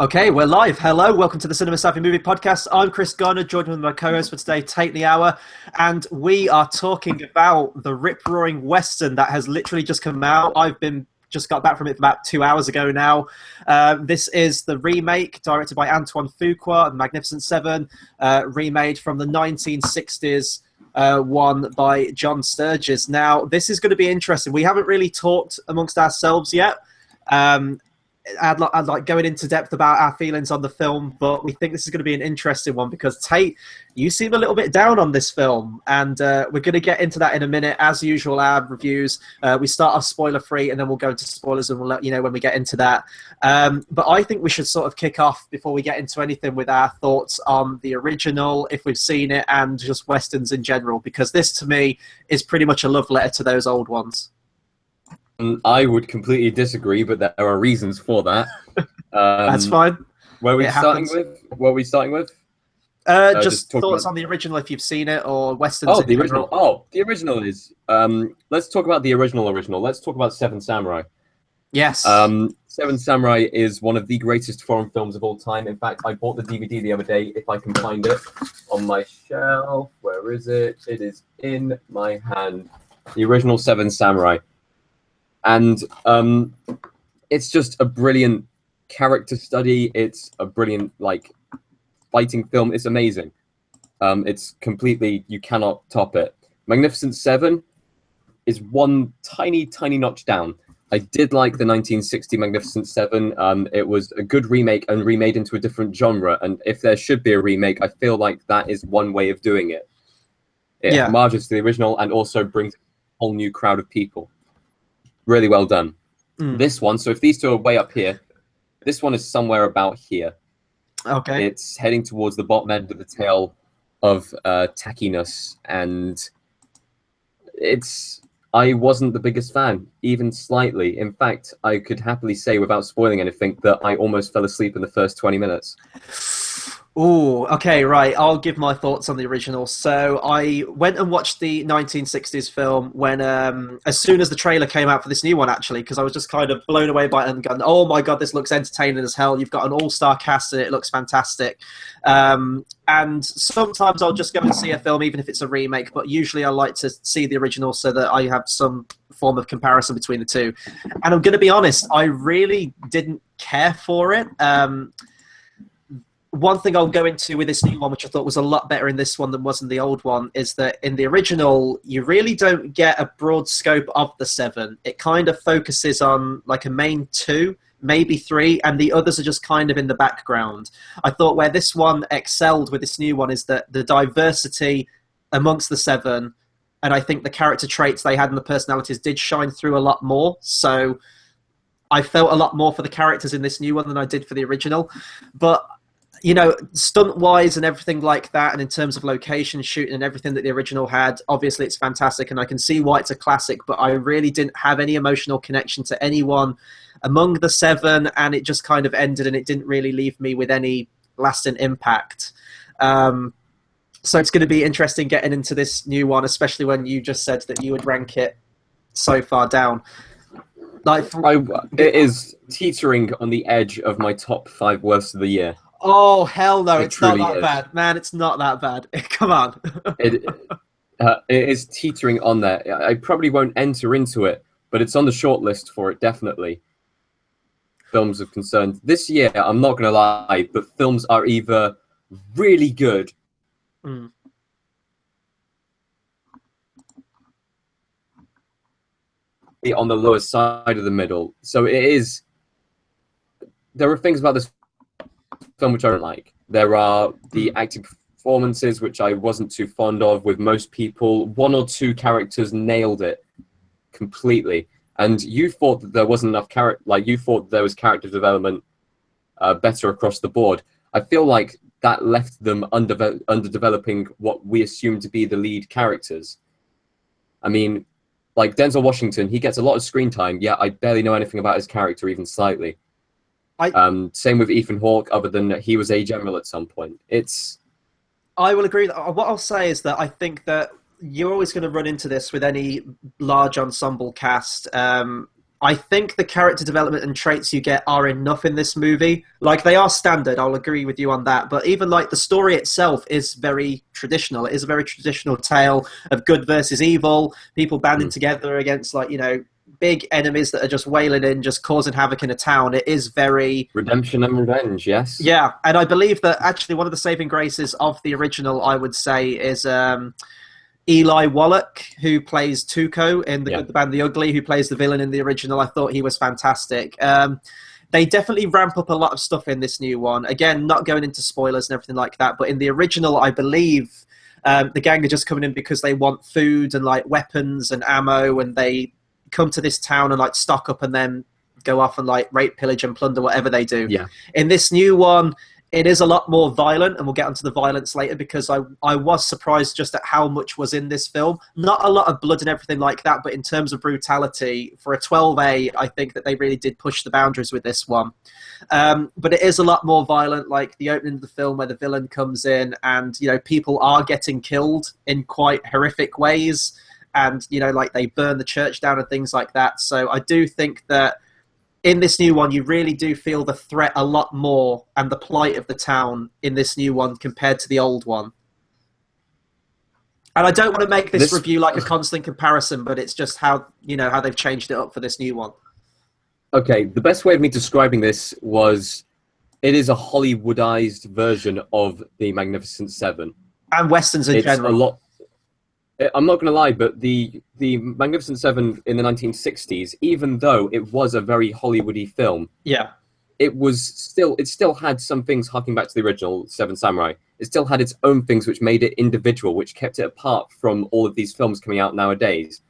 Okay, we're live. Hello, welcome to the Cinema Savvy Movie Podcast. I'm Chris Garner, joined with my co-host for today, Tayte the Hour, and we are talking about the rip-roaring Western that has literally just come out. Just got back from it about 2 hours ago now. This is the remake, directed by Antoine Fuqua, The Magnificent Seven, remade from the 1960s. One by John Sturges. Now, this is going to be interesting. We haven't really talked amongst ourselves yet. I'd like going into depth about our feelings on the film, but we think this is going to be an interesting one because Tayte, you seem a little bit down on this film, and we're going to get into that in a minute. As usual, our reviews, we start off spoiler-free, and then we'll go into spoilers, and we'll let you know when we get into that. But I think we should sort of kick off before we get into anything with our thoughts on the original, if we've seen it, and just Westerns in general, because this, to me, is pretty much a love letter to those old ones. I would completely disagree, but there are reasons for that. That's fine. What are we starting with? Just thoughts on the original, if you've seen it, or Westerns. Oh, the original. Oh, the original is. Let's talk about the original. Let's talk about Seven Samurai. Yes. Seven Samurai is one of the greatest foreign films of all time. In fact, I bought the DVD the other day, if I can find it, on my shelf. Where is it? It is in my hand. The original Seven Samurai. And it's just a brilliant character study. It's a brilliant, fighting film. It's amazing. It's completely, you cannot top it. Magnificent Seven is one tiny, tiny notch down. I did like the 1960 Magnificent Seven. It was a good remake and remade into a different genre. And if there should be a remake, I feel like that is one way of doing it. It homages to the original and also brings a whole new crowd of people. Really well done. This one, so if these two are way up here, this one is somewhere about here. Okay. It's heading towards the bottom end of the tail of tackiness, and I wasn't the biggest fan, even slightly. In fact, I could happily say, without spoiling anything, that I almost fell asleep in the first 20 minutes. Oh, okay, right. I'll give my thoughts on the original. So I went and watched the 1960s film when, as soon as the trailer came out for this new one, actually, because I was just kind of blown away by it and gone, oh my God, this looks entertaining as hell. You've got an all-star cast and it looks fantastic. And sometimes I'll just go and see a film, even if it's a remake, but usually I like to see the original so that I have some form of comparison between the two. And I'm going to be honest, I really didn't care for it. One thing I'll go into with this new one, which I thought was a lot better in this one than was in the old one, is that in the original, you really don't get a broad scope of the seven. It kind of focuses on like a main two, maybe three, and the others are just kind of in the background. I thought where this one excelled with this new one is that the diversity amongst the seven, and I think the character traits they had and the personalities did shine through a lot more. So I felt a lot more for the characters in this new one than I did for the original. But you know, stunt-wise and everything like that, and in terms of location shooting and everything that the original had, obviously it's fantastic, and I can see why it's a classic, but I really didn't have any emotional connection to anyone among the seven, and it just kind of ended, and it didn't really leave me with any lasting impact. So it's going to be interesting getting into this new one, especially when you just said that you would rank it so far down. It is teetering on the edge of my top 5 worst of the year. Oh, hell no, it's not that is. bad. Man, it's not that bad. Come on. It is teetering on there. I probably won't enter into it, but it's on the short list for it, definitely. Films of concern. This year, I'm not going to lie, but films are either really good on the lower side of the middle. So it is... There are things about this film which I don't like. There are the acting performances which I wasn't too fond of with most people. 1 or 2 characters nailed it completely, and you thought that there wasn't enough you thought there was character development better across the board. I feel like that left them underdeveloping what we assume to be the lead characters. I mean, like Denzel Washington, he gets a lot of screen time, yet I barely know anything about his character even slightly. Same with Ethan Hawke, other than that he was a general at some point. I will agree. What I'll say is that I think that you're always going to run into this with any large ensemble cast. I think the character development and traits you get are enough in this movie. Like, they are standard, I'll agree with you on that. But even, like, the story itself is very traditional. It is a very traditional tale of good versus evil, people banding together against, like, you know, big enemies that are just wailing in, just causing havoc in a town. It is very... redemption and revenge, yes. Yeah, and I believe that actually one of the saving graces of the original, I would say, is... Eli Wallach, who plays Tuco in The Good, the Bad, the Ugly, who plays the villain in the original. I thought he was fantastic. They definitely ramp up a lot of stuff in this new one. Again, not going into spoilers and everything like that, but in the original, I believe the gang are just coming in because they want food and like weapons and ammo, and they come to this town and like stock up and then go off and like rape, pillage, and plunder whatever they do. Yeah. In this new one, it is a lot more violent, and we'll get onto the violence later, because I was surprised just at how much was in this film. Not a lot of blood and everything like that, but in terms of brutality, for a 12A, I think that they really did push the boundaries with this one. But it is a lot more violent, like the opening of the film where the villain comes in and, you know, people are getting killed in quite horrific ways, and, you know, like they burn the church down and things like that. So I do think that in this new one, you really do feel the threat a lot more and the plight of the town in this new one compared to the old one. And I don't want to make this review like a constant comparison, but it's just how, you know, how they've changed it up for this new one. Okay, the best way of me describing this was it is a Hollywoodized version of the Magnificent Seven. And Westerns in general. A lot. I'm not going to lie, but the Magnificent Seven in the 1960s, even though it was a very Hollywoody film, yeah, it still had some things harking back to the original Seven Samurai. It still had its own things which made it individual, which kept it apart from all of these films coming out nowadays.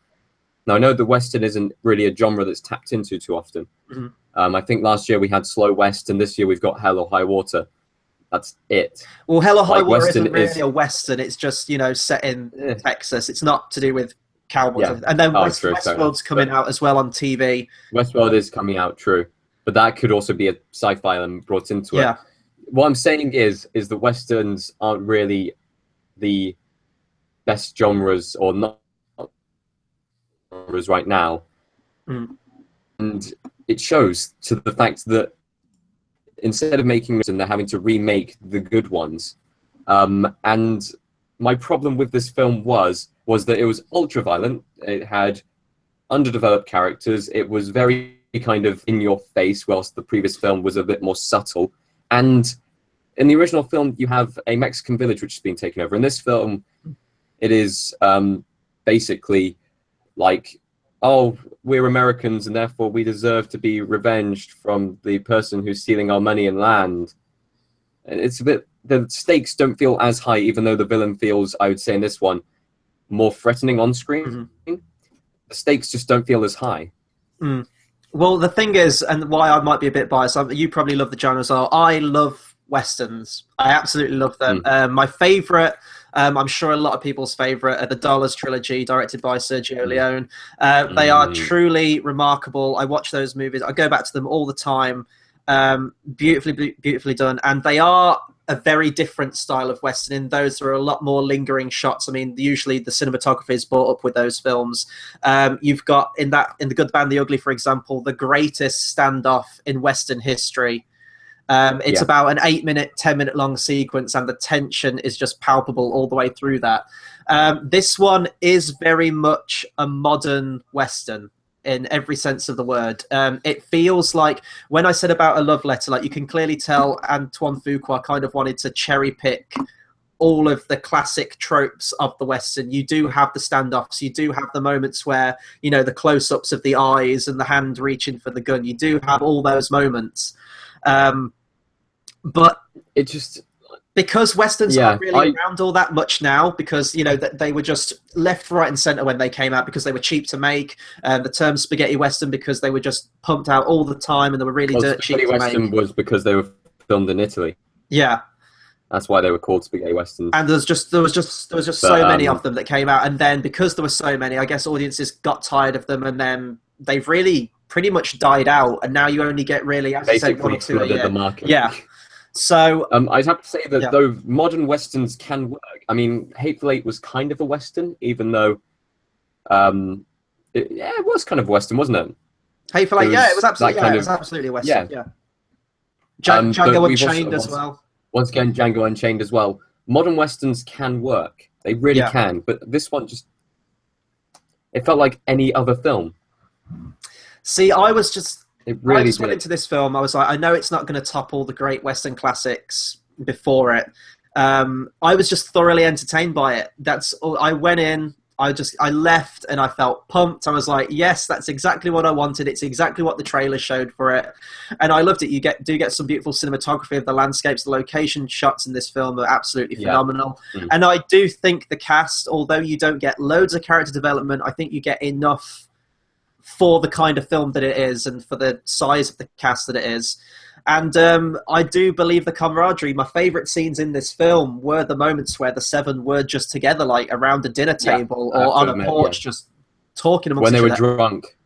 Now, I know the Western isn't really a genre that's tapped into too often. Mm-hmm. I think last year we had Slow West, and this year we've got Hell or High Water. That's it. Well, Hell or High Water isn't really a Western. It's just, you know, set in Texas. It's not to do with cowboys. Yeah. And then Westworld's coming out as well on TV. Westworld is coming out, true. But that could also be a sci-fi element brought into it. What I'm saying is that Westerns aren't really the best genres, or not genres right now. And it shows to the fact that instead of making them, they're having to remake the good ones. And my problem with this film was that it was ultra-violent. It had underdeveloped characters. It was very kind of in your face, whilst the previous film was a bit more subtle. And in the original film, you have a Mexican village which has been taken over. In this film, it is basically like, oh, we're Americans and therefore we deserve to be revenged from the person who's stealing our money and land. And it's a bit, the stakes don't feel as high, even though the villain feels, I would say in this one, more threatening on screen. The stakes just don't feel as high. Well, the thing is, and why I might be a bit biased, you probably love the genre as well. I love Westerns. I absolutely love them. My favourite, I'm sure a lot of people's favourite, are the Dollars trilogy, directed by Sergio Leone. They are truly remarkable. I watch those movies. I go back to them all the time. Beautifully done. And they are a very different style of Western. In those, there are a lot more lingering shots. I mean, usually the cinematography is brought up with those films. You've got, in The Good, the Bad, the Ugly, for example, the greatest standoff in Western history. It's about an 8-minute, 10-minute long sequence, and the tension is just palpable all the way through that. This one is very much a modern Western in every sense of the word. It feels like, when I said about a love letter, like you can clearly tell Antoine Fuqua kind of wanted to cherry pick all of the classic tropes of the Western. You do have the standoffs. You do have the moments where, you know, the close-ups of the eyes and the hand reaching for the gun. You do have all those moments. But it just, because Westerns aren't really around all that much now, because, you know, they were just left, right and centre when they came out because they were cheap to make. The term spaghetti Western, because they were just pumped out all the time and they were really dirt cheap to make. Spaghetti Western was because they were filmed in Italy. Yeah. That's why they were called spaghetti westerns. And there was just so many of them that came out, and then because there were so many, I guess audiences got tired of them, and then they've really pretty much died out, and now you only get really, as I said, 1 or 2 a year. The market. Yeah. So I'd have to say that though modern westerns can work. I mean, Hateful Eight was kind of a western, even though it was kind of western, wasn't it? Hateful It Eight, yeah, it was was that absolutely, kind it of was absolutely a Western, yeah. But Django we've Unchained as also well. once again Django Unchained as well. Modern westerns can work; they really Yeah. can. But this one just it felt like any other film. See, I Really just went did. into this film. I was like, I know it's not going to topple the great Western classics before it. I was just thoroughly entertained by it. That's all. I went in. I left and I felt pumped. I was like, yes, that's exactly what I wanted. It's exactly what the trailer showed for it, and I loved it. You do get some beautiful cinematography of the landscapes. The location shots in this film are absolutely phenomenal, and I do think the cast, although you don't get loads of character development, I think you get enough for the kind of film that it is and for the size of the cast that it is. And I do believe the camaraderie. My favourite scenes in this film were the moments where the seven were just together, like around a dinner table or on a porch, just talking amongst when they each were other. drunk.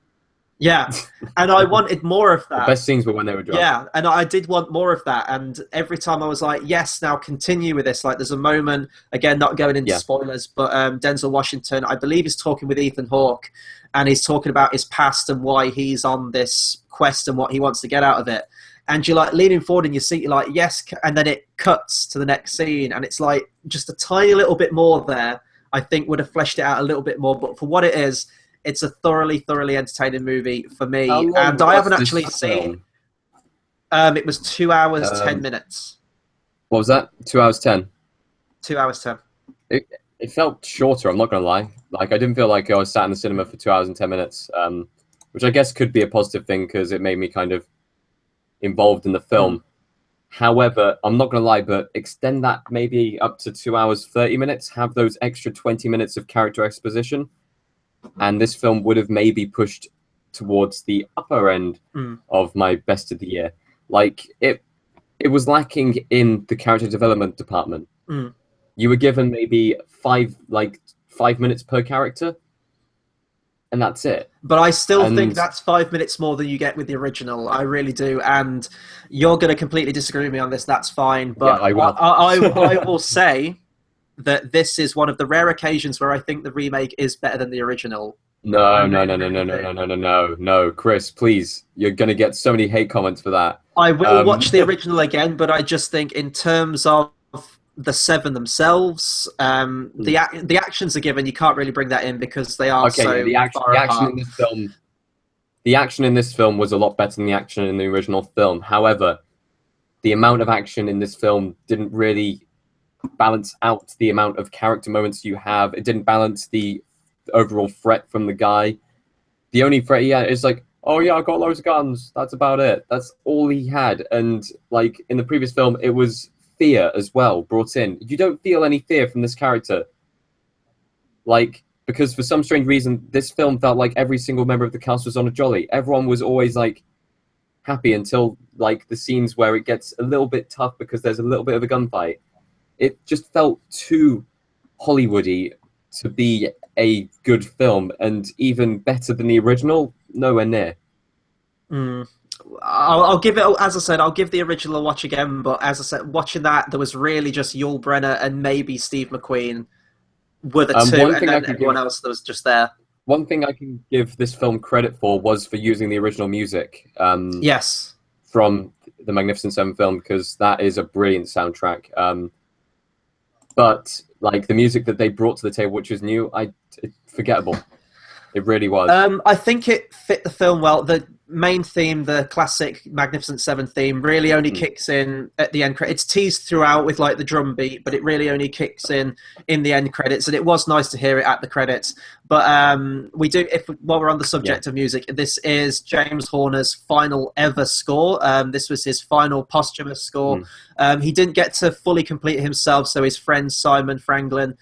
Yeah, and I wanted more of that. The best scenes were when they were drunk. Yeah, and I did want more of that. And every time I was like, yes, now continue with this. Like, there's a moment, again, not going into spoilers, but Denzel Washington, I believe, is talking with Ethan Hawke, and he's talking about his past and why he's on this quest and what he wants to get out of it. And you're like leaning forward in your seat, you're like, yes, and then it cuts to the next scene, and it's like just a tiny little bit more there, I think would have fleshed it out a little bit more. But for what it is, it's a thoroughly entertaining movie for me. And I haven't actually seen... it was 2 hours, 10 minutes. What was that? 2 hours 10? 2 hours 10. It felt shorter, I'm not going to lie. Like, I didn't feel like I was sat in the cinema for 2 hours and 10 minutes, which I guess could be a positive thing because it made me kind of involved in the film. However, I'm not going to lie, but extend that maybe up to 2 hours, 30 minutes, have those extra 20 minutes of character exposition, and this film would have maybe pushed towards the upper end of my best of the year. Like, it was lacking in the character development department. You were given maybe 5 minutes per character, and that's it. But I still think that's 5 minutes more than you get with the original. I really do. And you're going to completely disagree with me on this. That's fine. But yeah, I will. I will say that this is one of the rare occasions where I think the remake is better than the original. No, Chris, please. You're going to get so many hate comments for that. I will watch the original again, but I just think in terms of the seven themselves, the actions are given. You can't really bring that in because they are the action in this film. The action in this film was a lot better than the action in the original film. However, the amount of action in this film didn't really balance out the amount of character moments you have. It didn't balance the overall threat from the guy. The only threat he had is like, oh yeah, I got loads of guns. That's about it. That's all he had. And like in the previous film, it was fear as well brought in. You don't feel any fear from this character. Like, because for some strange reason, this film felt like every single member of the cast was on a jolly. Everyone was always like happy until like the scenes where it gets a little bit tough because there's a little bit of a gunfight. It just felt too Hollywoody to be a good film, and even better than the original, nowhere near. I'll give it, as I said, I'll give the original a watch again, but as I said, watching that, there was really just Yul Brynner and maybe Steve McQueen were the two, and then everyone else that was just there. One thing I can give this film credit for was for using the original music. Yes. From the Magnificent Seven film, because that is a brilliant soundtrack. But like the music that they brought to the table, which was new, it's forgettable. It really was. I think it fit the film well. The main theme, the classic Magnificent Seven theme, really only kicks in at the end credits. It's teased throughout with like the drum beat, but it really only kicks in the end credits. And it was nice to hear it at the credits. But while we're on the subject of music, this is James Horner's final ever score. This was his final posthumous score. He didn't get to fully complete it himself, so his friend Simon Franklin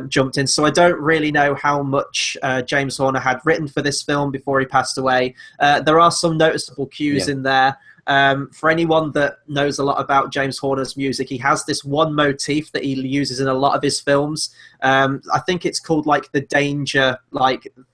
jumped in. So I don't really know how much James Horner had written for this film before he passed away. There are some noticeable cues in there. For anyone that knows a lot about James Horner's music, he has this one motif that he uses in a lot of his films. I think it's called like the danger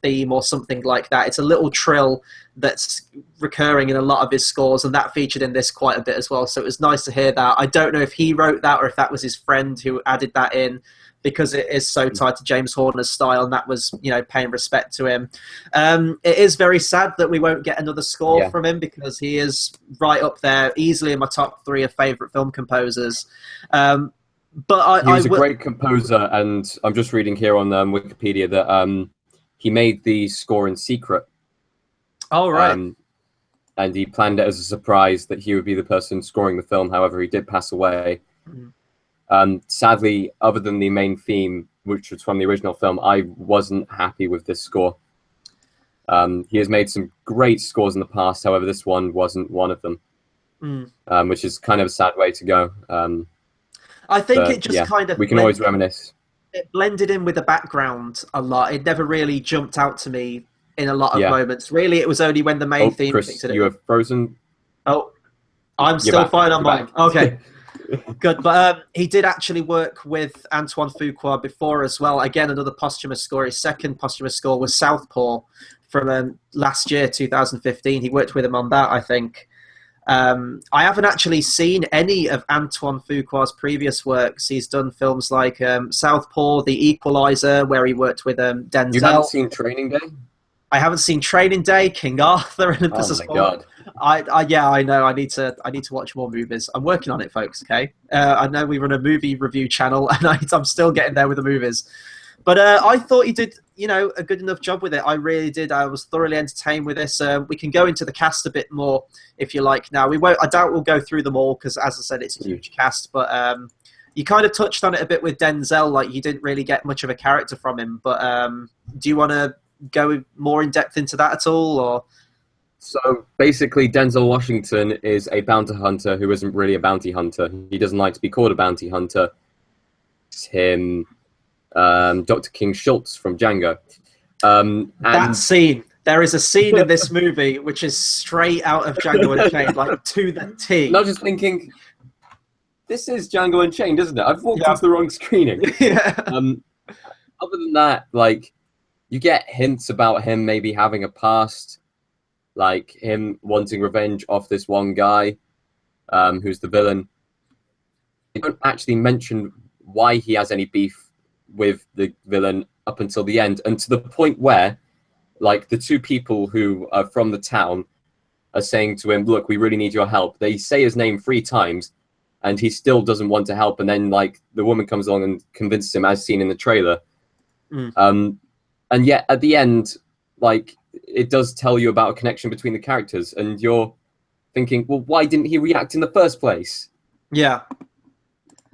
theme or something like that. It's a little trill that's recurring in a lot of his scores, and that featured in this quite a bit as well. So it was nice to hear that. I don't know if he wrote that or if that was his friend who added that in, because it is so tied to James Horner's style, and that was, paying respect to him. It is very sad that we won't get another score from him, because he is right up there, easily in my top 3 of favourite film composers. But he was a great composer, and I'm just reading here on Wikipedia that he made the score in secret. Oh, right. And he planned it as a surprise that he would be the person scoring the film. However, he did pass away. Sadly, other than the main theme, which was from the original film, I wasn't happy with this score. He has made some great scores in the past. However, this one wasn't one of them, which is kind of a sad way to go. I think it just kind of... We can always reminisce. It blended in with the background a lot. It never really jumped out to me in a lot of moments. Really, it was only when the main theme... Chris, you have frozen. Oh, I'm still fine on mine. Okay, good. But he did actually work with Antoine Fuqua before as well. Again, another posthumous score. His second posthumous score was Southpaw from last year, 2015. He worked with him on that, I think. I haven't actually seen any of Antoine Fuqua's previous works. He's done films like Southpaw, The Equalizer, where he worked with Denzel. You haven't seen Training Day? I haven't seen Training Day, King Arthur, and Oh my god! I know. I need to watch more movies. I'm working on it, folks. Okay, I know we run a movie review channel, and I'm still getting there with the movies. But I thought he did, a good enough job with it. I really did. I was thoroughly entertained with this. We can go into the cast a bit more if you like. Now we won't. I doubt we'll go through them all because, as I said, it's a huge cast. But you kind of touched on it a bit with Denzel. Like, you didn't really get much of a character from him. But do you want to go more in depth into that at all, or? So basically, Denzel Washington is a bounty hunter who isn't really a bounty hunter. He doesn't like to be called a bounty hunter. It's him, Dr. King Schultz from Django. That scene. There is a scene in this movie which is straight out of Django Unchained, like to the T. And I was just thinking, this is Django Unchained, isn't it? I've walked into the wrong screening. Other than that, like, you get hints about him maybe having a past, like him wanting revenge off this one guy who's the villain. They don't actually mention why he has any beef with the villain up until the end, and to the point where, like, the two people who are from the town are saying to him, look, we really need your help. They say his name 3 times, and he still doesn't want to help, and then, like, the woman comes along and convinces him, as seen in the trailer. And yet, at the end, like, it does tell you about a connection between the characters, and you're thinking, well, why didn't he react in the first place? Yeah.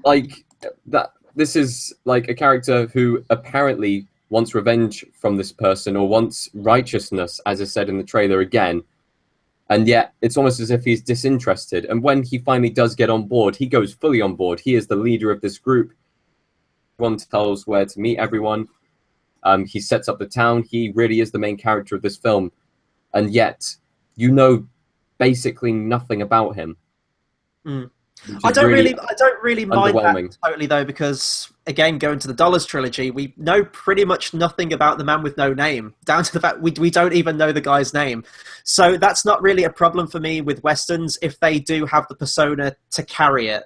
Like, that. This is, like, a character who apparently wants revenge from this person, or wants righteousness, as I said in the trailer again, and yet it's almost as if he's disinterested. And when he finally does get on board, he goes fully on board. He is the leader of this group. One tells where to meet everyone. He sets up the town. He really is the main character of this film. And yet, basically nothing about him. I don't really mind that totally, though, because, again, going to the Dollars trilogy, we know pretty much nothing about the man with no name, down to the fact we don't even know the guy's name. So that's not really a problem for me with Westerns if they do have the persona to carry it.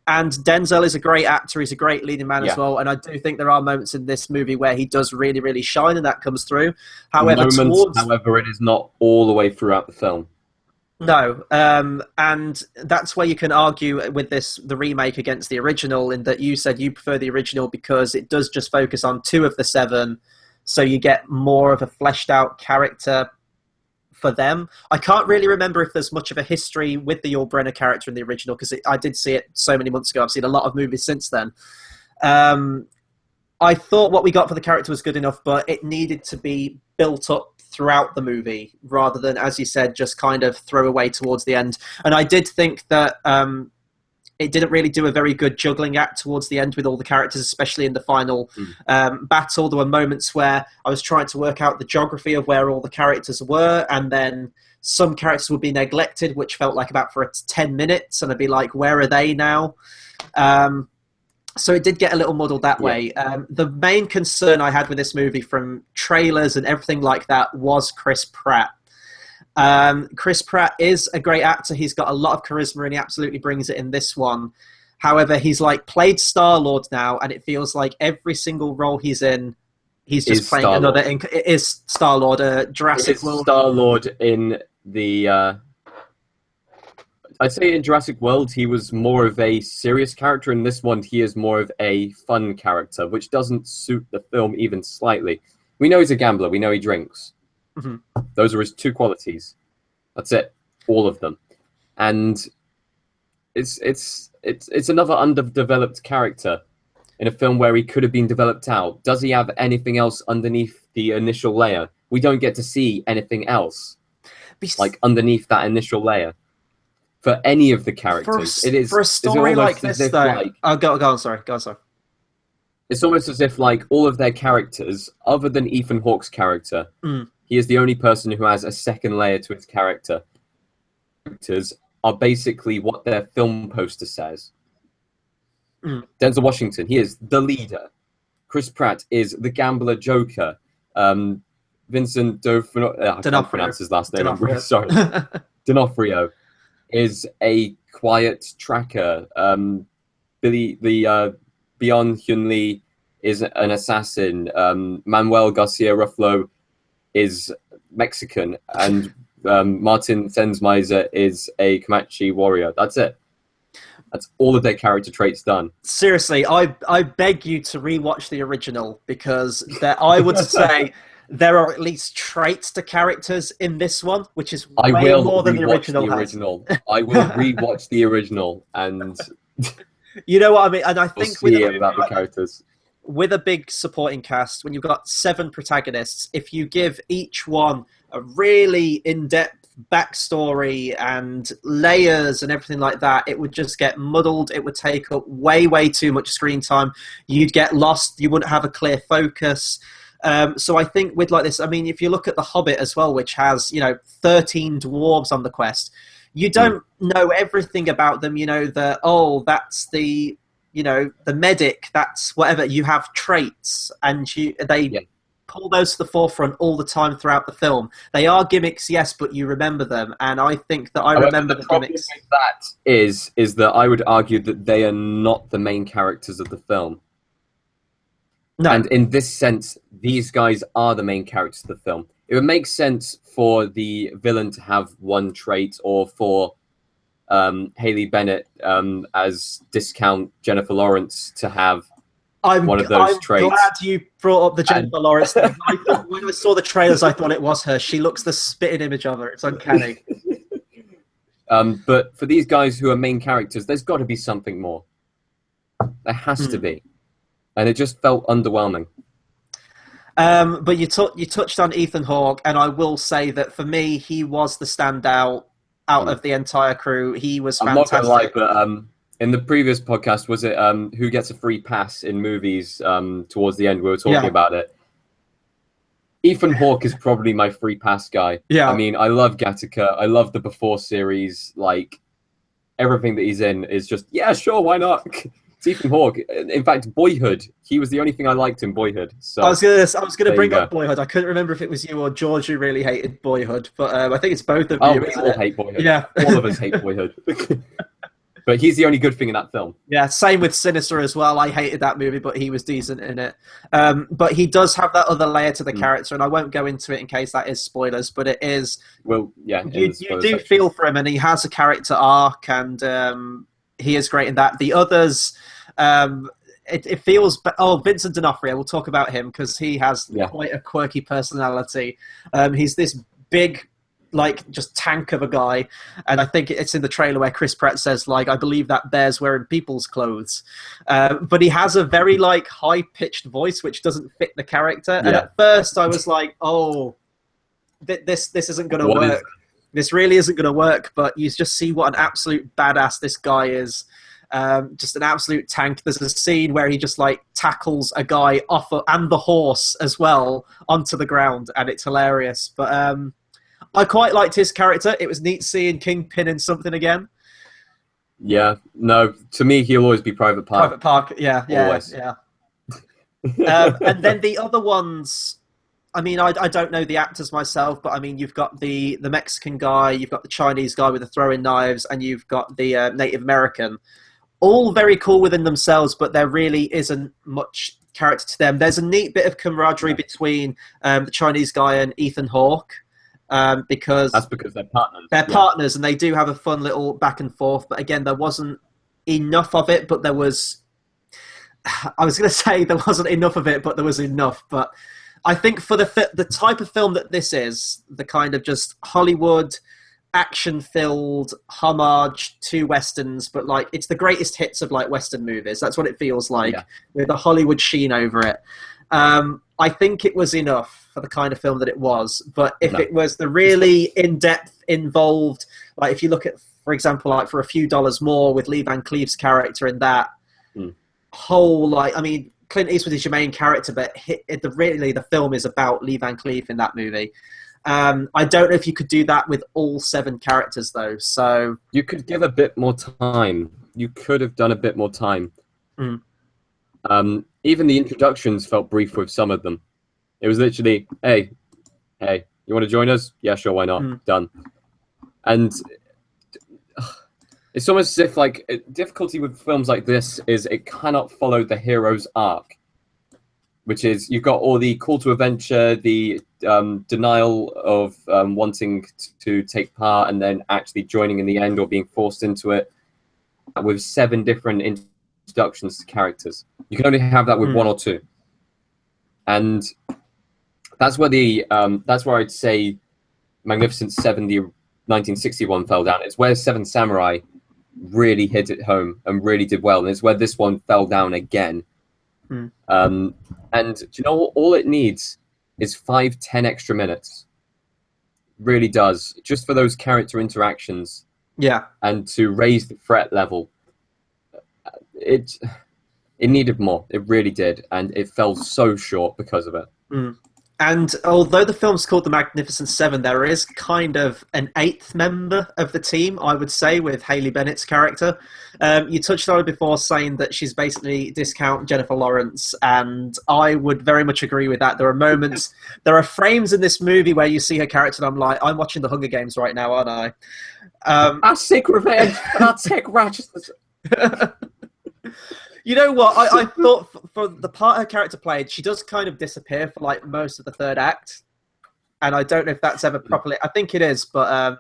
And Denzel is a great actor. He's a great leading man as well. And I do think there are moments in this movie where he does really, really shine, and that comes through. However, it is not all the way throughout the film. No. And that's where you can argue with the remake against the original, in that you said you prefer the original because it does just focus on 2 of the 7. So you get more of a fleshed out character for them. I can't really remember if there's much of a history with the Yul Brynner character in the original, because I did see it so many months ago. I've seen a lot of movies since then. I thought what we got for the character was good enough, but it needed to be built up throughout the movie rather than, as you said, just kind of throw away towards the end. And I did think that it didn't really do a very good juggling act towards the end with all the characters, especially in the final battle. There were moments where I was trying to work out the geography of where all the characters were, and then some characters would be neglected, which felt like about for 10 minutes, and I'd be like, where are they now? So it did get a little muddled that way. The main concern I had with this movie, from trailers and everything like that, was Chris Pratt. Chris Pratt is a great actor. He's got a lot of charisma, and he absolutely brings it in this one. However, he's like played Star-Lord now, and it feels like every single role he's in, he's just playing Star-Lord. another. It is Star-Lord, Jurassic World. Star-Lord in the. I'd say in Jurassic World he was more of a serious character. In this one, he is more of a fun character, which doesn't suit the film even slightly. We know he's a gambler. We know he drinks. Mm-hmm. Those are his two qualities. That's it. All of them. And it's another underdeveloped character in a film where he could have been developed out. Does he have anything else underneath the initial layer? We don't get to see anything else like underneath that initial layer for any of the characters. For a story like this, though. Go on, sorry. It's almost as if like all of their characters, other than Ethan Hawke's character, he is the only person who has a second layer to his character. Characters are basically what their film poster says. Denzel Washington, he is the leader. Chris Pratt is the gambler Joker. Vincent D'Onofrio, I can't pronounce his last name. I'm really sorry. D'Onofrio is a quiet tracker. Beyond Hyun Lee is an assassin. Manuel Garcia Ruffalo is Mexican, and Martin Sensmeiser is a Comanche warrior. That's it. That's all of their character traits done. Seriously, I beg you to rewatch the original, because I would say there are at least traits to characters in this one, which is way more than the original has. I will rewatch the original, and you know what I mean. And I think about the characters. With a big supporting cast, when you've got 7 protagonists, if you give each one a really in-depth backstory and layers and everything like that, it would just get muddled. It would take up way too much screen time. You'd get lost. You wouldn't have a clear focus. So I think with like this, I mean, if you look at The Hobbit as well, which has 13 dwarves on the quest, you don't know everything about them. You know that's the the medic, that's whatever. You have traits, and they pull those to the forefront all the time throughout the film. They are gimmicks, yes, but you remember them, and I think that I remember the gimmicks. With that is that I would argue that they are not the main characters of the film. No. And in this sense, these guys are the main characters of the film. It would make sense for the villain to have one trait, or for Haley Bennett as discount Jennifer Lawrence to have one of those traits. I'm glad you brought up the Jennifer Lawrence thing. When I saw the trailers, I thought it was her. She looks the spitting image of her. It's uncanny. But for these guys who are main characters, there's got to be something more. There has to be. And it just felt underwhelming. But you touched on Ethan Hawke, and I will say that for me, he was the standout out of the entire crew. He was fantastic. I'm not going to lie, but in the previous podcast, was it who gets a free pass in movies towards the end? We were talking about it. Ethan Hawke is probably my free pass guy. Yeah. I mean, I love Gattaca. I love the Before series. Like, everything that he's in is just, yeah, sure, why not? Ethan Hawke. In fact, Boyhood. He was the only thing I liked in Boyhood. So I was gonna bring up Boyhood. I couldn't remember if it was you or George who really hated Boyhood, but I think it's both of you. We all hate Boyhood. Yeah, all of us hate Boyhood. But he's the only good thing in that film. Yeah, same with Sinister as well. I hated that movie, but he was decent in it. But he does have that other layer to the character, and I won't go into it in case that is spoilers, but it is. Well, yeah. You do feel for him, and he has a character arc, and he is great in that. The others, it feels... Vincent D'Onofrio, we'll talk about him, because he has quite a quirky personality. He's this big... just tank of a guy, and I think it's in the trailer where Chris Pratt says, I believe that bear's wearing people's clothes. But he has a very, high-pitched voice, which doesn't fit the character. And at first I was like, this isn't going to work. This really isn't going to work, but you just see what an absolute badass this guy is. Just an absolute tank. There's a scene where he just, tackles a guy off and the horse as well onto the ground, and it's hilarious. But... I quite liked his character. It was neat seeing Kingpin in something again. Yeah, no, to me, he'll always be Private Park. Private Park, yeah. And then the other ones, I mean, I don't know the actors myself, but I mean, you've got the Mexican guy, you've got the Chinese guy with the throwing knives, and you've got the Native American. all very cool within themselves, but there really isn't much character to them. There's a neat bit of camaraderie between the Chinese guy and Ethan Hawke, because That's because they're partners. they're partners and they do have a fun little back and forth. But again, there wasn't enough of it, but there was... I was going to say there wasn't enough of it, but there was enough. But I think for the type of film that this is, the kind of just Hollywood action-filled homage to westerns, but like it's the greatest hits of like western movies. That's what it feels like, with a Hollywood sheen over it. I think it was enough for the kind of film that it was. But if it was the really in-depth, involved, like if you look at, for example, like For a Few Dollars More with Lee Van Cleef's character in that whole, like, I mean, Clint Eastwood is your main character, but the film is about Lee Van Cleef in that movie. I don't know if you could do that with all 7 characters, though. So you could give a bit more time. You could have done a bit more time. Even the introductions felt brief with some of them. It was literally, hey, you want to join us? Yeah, sure, why not? Done. And it's almost as if, like, difficulty with films like this is it cannot follow the hero's arc, which is you've got all the call to adventure, the denial of wanting to take part, and then actually joining in the end or being forced into it, with 7 different introductions to characters. You can only have that with 1 or 2, and that's where I'd say Magnificent Seven, the 1961, fell down. It's where Seven Samurai really hit it home and really did well, and it's where this one fell down again. And do you know what? All it needs is 5-10 extra minutes. Really does, just for those character interactions. Yeah, and to raise the threat level. It needed more. It really did, and it fell so short because of it. And although the film's called The Magnificent Seven, there is kind of an 8th member of the team, I would say, with Haley Bennett's character. You touched on it before, saying that she's basically discount Jennifer Lawrence, and I would very much agree with that. There are moments, there are frames in this movie where you see her character, and I'm like, I'm watching The Hunger Games right now, aren't I? I'll seek revenge, and I'll take righteousness. You know what? I thought for the part her character played, she does kind of disappear for like most of the 3rd act, and I don't know if that's ever properly. I think it is, but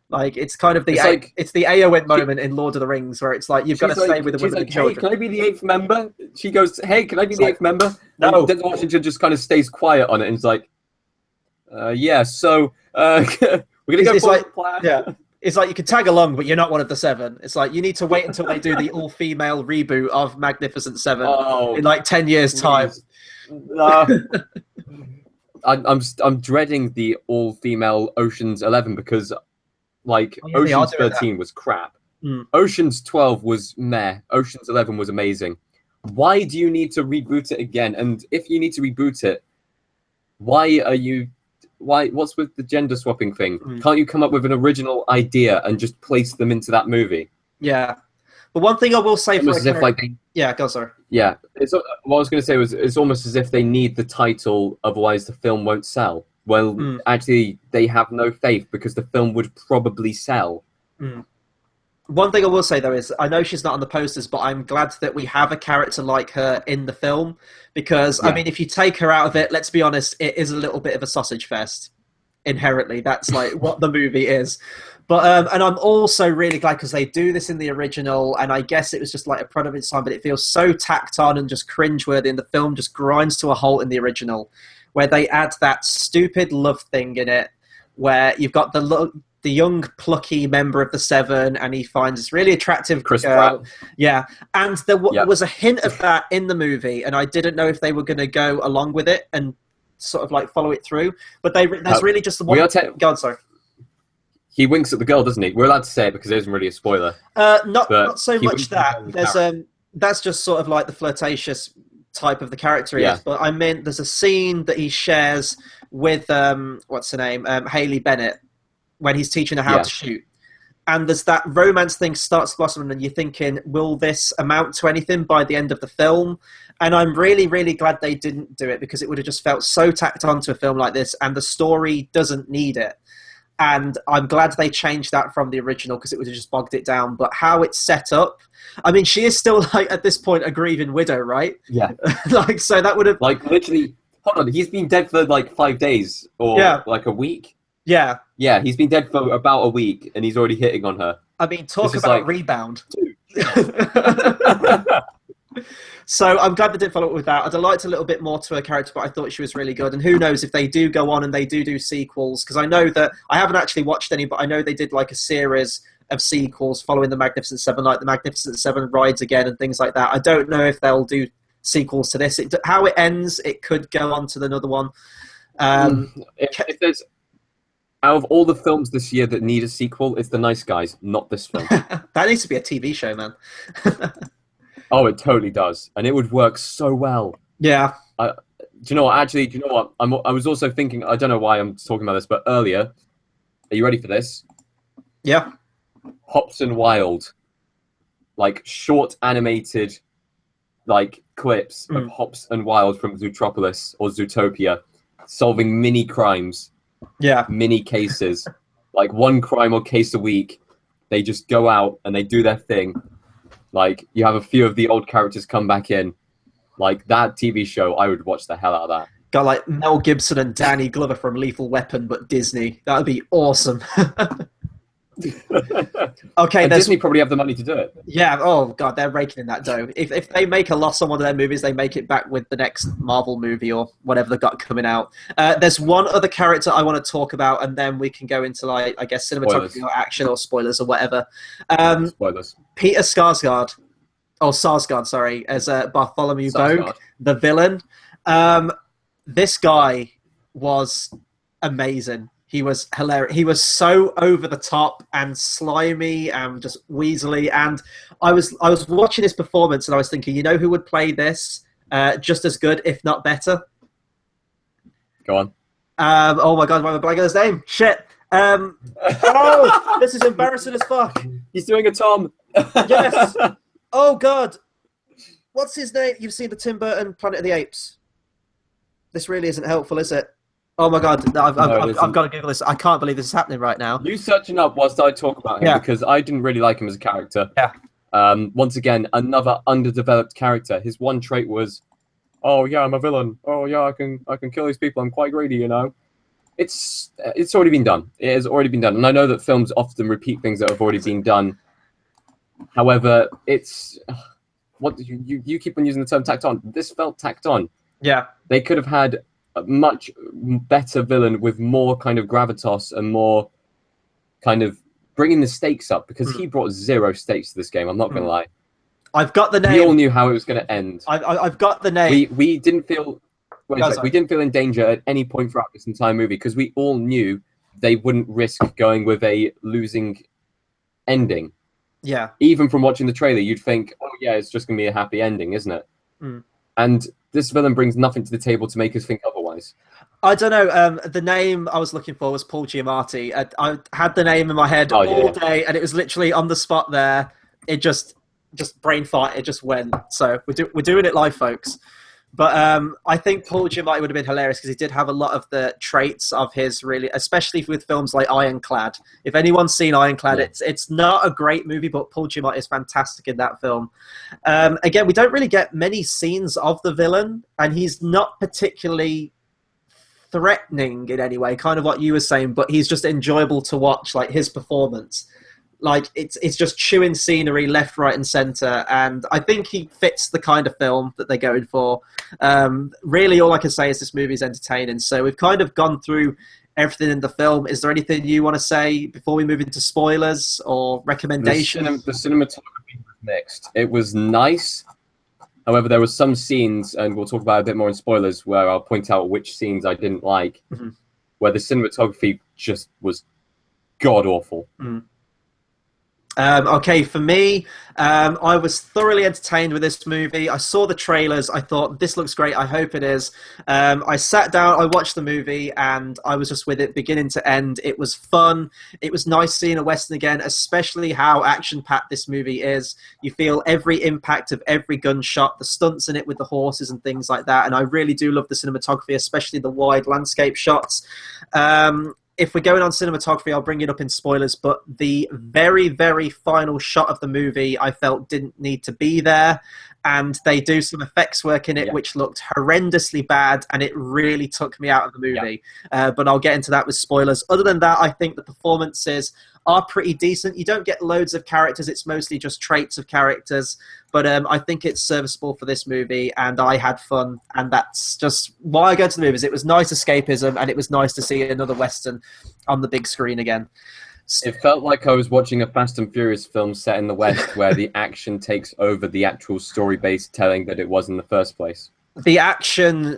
like it's kind of the it's the Eowyn moment in Lord of the Rings where it's like you've got to stay with the women and children. Hey, can I be the 8th member? She goes, "Hey, can I be the 8th member?" No. Denzel Washington just kind of stays quiet on it and is like, "Yeah, so we're gonna go for the plan." Yeah. It's like you can tag along, but you're not one of the 7. It's like you need to wait until they do the all-female reboot of Magnificent Seven in like 10 years' time. I'm dreading the all-female Ocean's 11 because, like, Ocean's 13 was crap. Ocean's 12 was meh. Ocean's 11 was amazing. Why do you need to reboot it again? And if you need to reboot it, what's with the gender swapping thing? Can't you come up with an original idea and just place them into that movie? Yeah. But one thing I will say almost yeah, go, sorry. Yeah. What I was going to say was it's almost as if they need the title, otherwise the film won't sell. Well, actually, they have no faith because the film would probably sell. One thing I will say, though, is I know she's not on the posters, but I'm glad that we have a character like her in the film because, I mean, if you take her out of it, let's be honest, it is a little bit of a sausage fest inherently. That's like what the movie is. But and I'm also really glad because they do this in the original, and I guess it was just like a product of its time, but it feels so tacked on and just cringeworthy, and the film just grinds to a halt in the original, where they add that stupid love thing in it, where you've got the young plucky member of the 7, and he finds this really attractive Chris Pratt. Yeah, and there was a hint of that in the movie, and I didn't know if they were going to go along with it and sort of like follow it through. But there's really just the one. Go on, sorry. He winks at the girl, doesn't he? We're allowed to say it because it isn't really a spoiler. Not so much that. There's that's just sort of like the flirtatious type of the character he is. But I meant there's a scene that he shares with what's her name, Haley Bennett, when he's teaching her how to shoot. And there's that romance thing starts to blossom, and you're thinking, will this amount to anything by the end of the film? And I'm really, really glad they didn't do it because it would have just felt so tacked on to a film like this, and the story doesn't need it. And I'm glad they changed that from the original because it would have just bogged it down. But how it's set up, I mean, she is still like at this point a grieving widow, right? Yeah. Like, so that would have like literally. Hold on, he's been dead for like 5 days or like a week. Yeah. Yeah, he's been dead for about a week, and he's already hitting on her. I mean, talk about rebound. So I'm glad they didn't follow up with that. I'd have liked a little bit more to her character, but I thought she was really good. And who knows if they do go on and they do sequels, because I know that I haven't actually watched any, but I know they did like a series of sequels following the Magnificent Seven, like the Magnificent Seven Rides Again and things like that. I don't know if they'll do sequels to this. How it ends, it could go on to another one. If there's out of all the films this year that need a sequel, it's The Nice Guys, not this film. That needs to be a TV show, man. Oh, it totally does, and it would work so well. Yeah. Do you know what? Actually, do you know what? I was also thinking. I don't know why I'm talking about this, but earlier, are you ready for this? Yeah. Hops and Wild, like short animated, like clips of Hops and Wild from Zootropolis or Zootopia, solving mini crimes. Yeah. Mini cases, like one crime or case a week. They just go out and they do their thing. Like, you have a few of the old characters come back in. Like, that TV show, I would watch the hell out of that. Got like Mel Gibson and Danny Glover from Lethal Weapon, but Disney. That would be awesome. Okay, Disney probably have the money to do it. Yeah, oh god, they're raking in that dough. If they make a loss on one of their movies, they make it back with the next Marvel movie or whatever they've got coming out. There's one other character I want to talk about, and then we can go into, like, I guess, cinematography or action or spoilers or whatever. Spoilers. Peter Sarsgaard, sorry, as Bartholomew Bogue, the villain. This guy was amazing. He was hilarious. He was so over the top and slimy and just weaselly. And I was watching his performance and I was thinking, you know who would play this just as good, if not better? Go on. Oh my god, why am I blanking on his name? Shit. This is embarrassing as fuck. He's doing a Tom. Yes. Oh god. What's his name? You've seen the Tim Burton Planet of the Apes. This really isn't helpful, is it? Oh my god, I've got to Google this. I can't believe this is happening right now. You searching up whilst I talk about him because I didn't really like him as a character. Yeah. Once again, another underdeveloped character. His one trait was, oh yeah, I'm a villain. Oh yeah, I can kill these people. I'm quite greedy, you know. It's already been done. It has already been done, and I know that films often repeat things that have already been done. However, it's what you keep on using the term tacked on. This felt tacked on. Yeah. They could have had a much better villain with more kind of gravitas and more kind of bringing the stakes up, because he brought zero stakes to this game. I'm not going to lie. I've got the name. We all knew how it was going to end. I've got the name. We didn't feel. We didn't feel in danger at any point throughout this entire movie because we all knew they wouldn't risk going with a losing ending. Yeah. Even from watching the trailer, you'd think, oh yeah, it's just going to be a happy ending, isn't it? And this villain brings nothing to the table to make us think otherwise. I don't know. The name I was looking for was Paul Giamatti. I had the name in my head all day, and it was literally on the spot there. It just brain fart. It just went. So we're doing it live, folks. But I think Paul Giamatti would have been hilarious because he did have a lot of the traits of his, really, especially with films like Ironclad. If anyone's seen Ironclad, it's not a great movie, but Paul Giamatti is fantastic in that film. Again, we don't really get many scenes of the villain, and he's not particularly threatening in any way, kind of what you were saying, but he's just enjoyable to watch, like his performance. Like, it's just chewing scenery left, right, and centre, and I think he fits the kind of film that they're going for. Really, all I can say is this movie is entertaining. So we've kind of gone through everything in the film. Is there anything you want to say before we move into spoilers or recommendations? The cinematography was mixed. It was nice. However, there were some scenes, and we'll talk about it a bit more in spoilers, where I'll point out which scenes I didn't like, where the cinematography just was god-awful. Okay, for me, I was thoroughly entertained with this movie. I saw the trailers. I thought, this looks great. I hope it is. I sat down, I watched the movie, and I was just with it beginning to end. It was fun. It was nice seeing a Western again, especially how action-packed this movie is. You feel every impact of every gunshot, the stunts in it with the horses and things like that, and I really do love the cinematography, especially the wide landscape shots. if we're going on cinematography, I'll bring it up in spoilers, but the very, very final shot of the movie I felt didn't need to be there. And they do some effects work in it, which looked horrendously bad, and it really took me out of the movie. But I'll get into that with spoilers. Other than that, I think the performances are pretty decent. You don't get loads of characters. It's mostly just traits of characters. But I think it's serviceable for this movie, and I had fun. And that's just why I go to the movies. It was nice escapism, and it was nice to see another Western on the big screen again. It felt like I was watching a Fast and Furious film set in the West where the action takes over the actual story-based telling that it was in the first place. The action,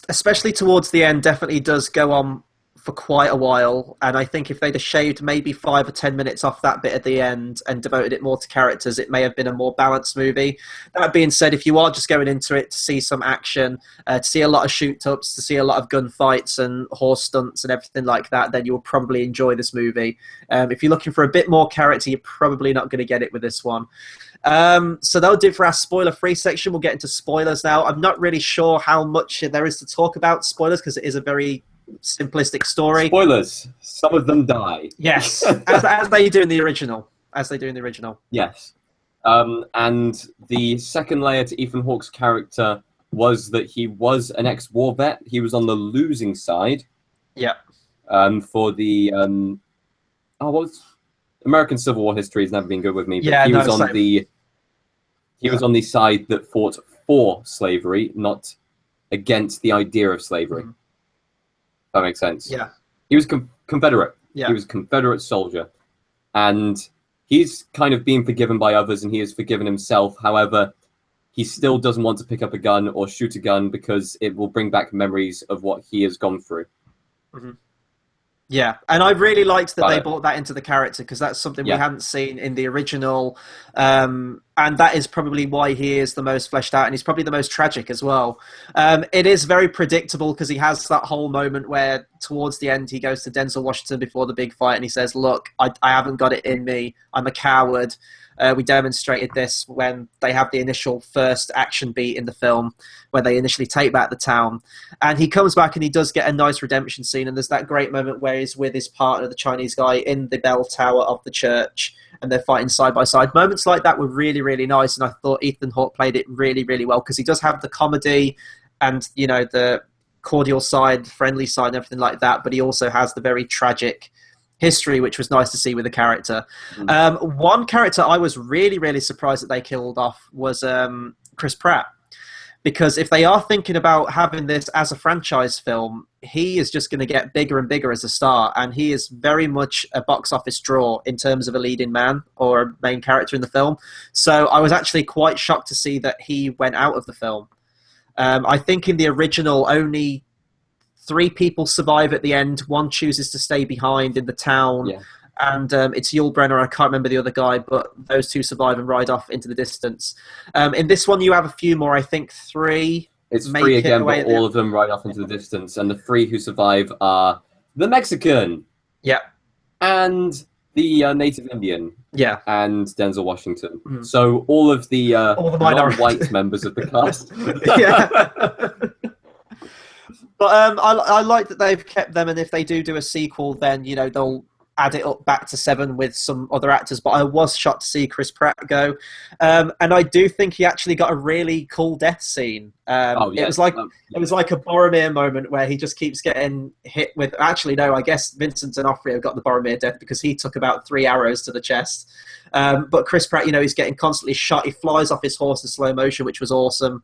especially towards the end, definitely does go on for quite a while, and I think if they'd have shaved maybe 5 or 10 minutes off that bit at the end and devoted it more to characters, it may have been a more balanced movie. That being said, if you are just going into it to see some action, to see a lot of shoot-ups, to see a lot of gunfights and horse stunts and everything like that, then you'll probably enjoy this movie. If you're looking for a bit more character, you're probably not going to get it with this one. So that'll do for our spoiler-free section. We'll get into spoilers now. I'm not really sure how much there is to talk about spoilers because it is a very simplistic story. Spoilers. Some of them die. Yes, as they do in the original. Yes. And the second layer to Ethan Hawke's character was that he was an ex-war vet. He was on the losing side. Yeah. For the American Civil War history has never been good with me. But yeah, he was on the side that fought for slavery, not against the idea of slavery. Mm. That makes sense. Yeah. He was Confederate. Yeah. He was a Confederate soldier. And he's kind of being forgiven by others, and he has forgiven himself. However, he still doesn't want to pick up a gun or shoot a gun because it will bring back memories of what he has gone through. Mm-hmm. Yeah, and I really liked that they brought that into the character because that's something we hadn't seen in the original. And that is probably why he is the most fleshed out, and he's probably the most tragic as well. It is very predictable because he has that whole moment where towards the end he goes to Denzel Washington before the big fight and he says, look, I haven't got it in me. I'm a coward. We demonstrated this when they have the initial first action beat in the film, where they initially take back the town. And he comes back and he does get a nice redemption scene. And there's that great moment where he's with his partner, the Chinese guy, in the bell tower of the church, and they're fighting side by side. Moments like that were really, really nice. And I thought Ethan Hawke played it really, really well because he does have the comedy and, you know, the cordial side, friendly side, and everything like that. But he also has the very tragic history, which was nice to see with the character. One character I was really, really surprised that they killed off was Chris Pratt. Because if they are thinking about having this as a franchise film, he is just going to get bigger and bigger as a star. And he is very much a box office draw in terms of a leading man or a main character in the film. So I was actually quite shocked to see that he went out of the film. I think in the original, only 3 people survive at the end. One chooses to stay behind in the town. Yeah. And it's Yul Brynner, I can't remember the other guy, but those 2 survive and ride off into the distance. In this one, you have a few more, I think 3. It's 3 again, but all of them ride off into the distance. And the 3 who survive are the Mexican. Yeah. And the Native Indian. Yeah. And Denzel Washington. Mm. So all of the non-white members of the cast. Yeah. But I like that they've kept them, and if they do a sequel, then, you know, they'll add it up back to 7 with some other actors. But I was shocked to see Chris Pratt go. And I do think he actually got a really cool death scene. It was like a Boromir moment where he just keeps getting hit with... Actually, no, I guess Vincent D'Onofrio got the Boromir death because he took about 3 arrows to the chest. But Chris Pratt, you know, he's getting constantly shot. He flies off his horse in slow motion, which was awesome.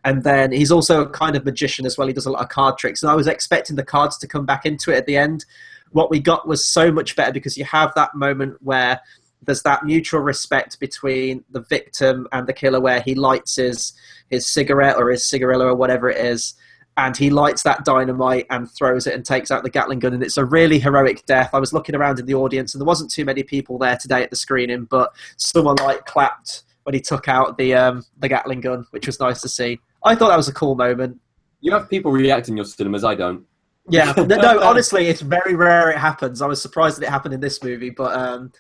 And then he's also a kind of magician as well. He does a lot of card tricks. And I was expecting the cards to come back into it at the end. What we got was so much better because you have that moment where there's that mutual respect between the victim and the killer, where he lights his cigarette or his cigarillo or whatever it is, and he lights that dynamite and throws it and takes out the Gatling gun, and it's a really heroic death. I was looking around in the audience, and there wasn't too many people there today at the screening, but someone clapped when he took out the Gatling gun, which was nice to see. I thought that was a cool moment. You have people react in your cinemas, I don't. Yeah, no, honestly, it's very rare it happens. I was surprised that it happened in this movie, but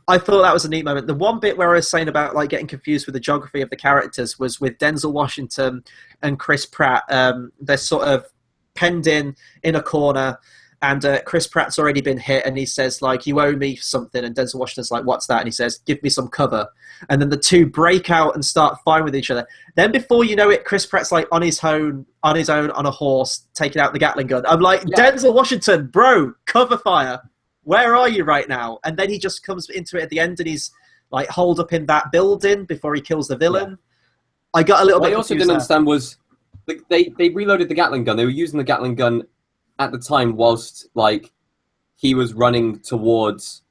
I thought that was a neat moment. The one bit where I was saying about getting confused with the geography of the characters was with Denzel Washington and Chris Pratt. They're sort of penned in a corner, And Chris Pratt's already been hit, and he says, like, you owe me something. And Denzel Washington's like, what's that? And he says, give me some cover. And then the two break out and start fighting with each other. Then before you know it, Chris Pratt's like on his own on a horse, taking out the Gatling gun. I'm like, Denzel Washington, bro, cover fire. Where are you right now? And then he just comes into it at the end, and he's like holed up in that building before he kills the villain. Yeah. I got a little bit. What I also didn't understand was they reloaded the Gatling gun. They were using the Gatling gun at the time whilst like he was running towards,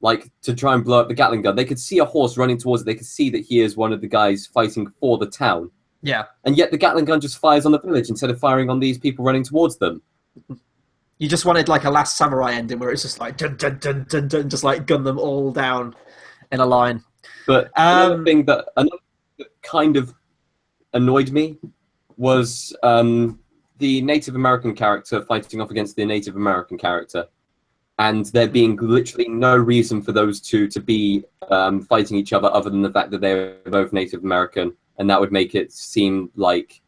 like, to try and blow up the Gatling gun. They could see a horse running towards it. They could see that he is one of the guys fighting for the town. Yeah. And yet the Gatling gun just fires on the village instead of firing on these people running towards them. You just wanted like a Last Samurai ending where it's just like dun, dun, dun, dun, dun, just like gun them all down in a line. But another thing that kind of annoyed me was the Native American character fighting off against the Native American character, and there being literally no reason for those two to be fighting each other other than the fact that they're both Native American, and that would make it seem like,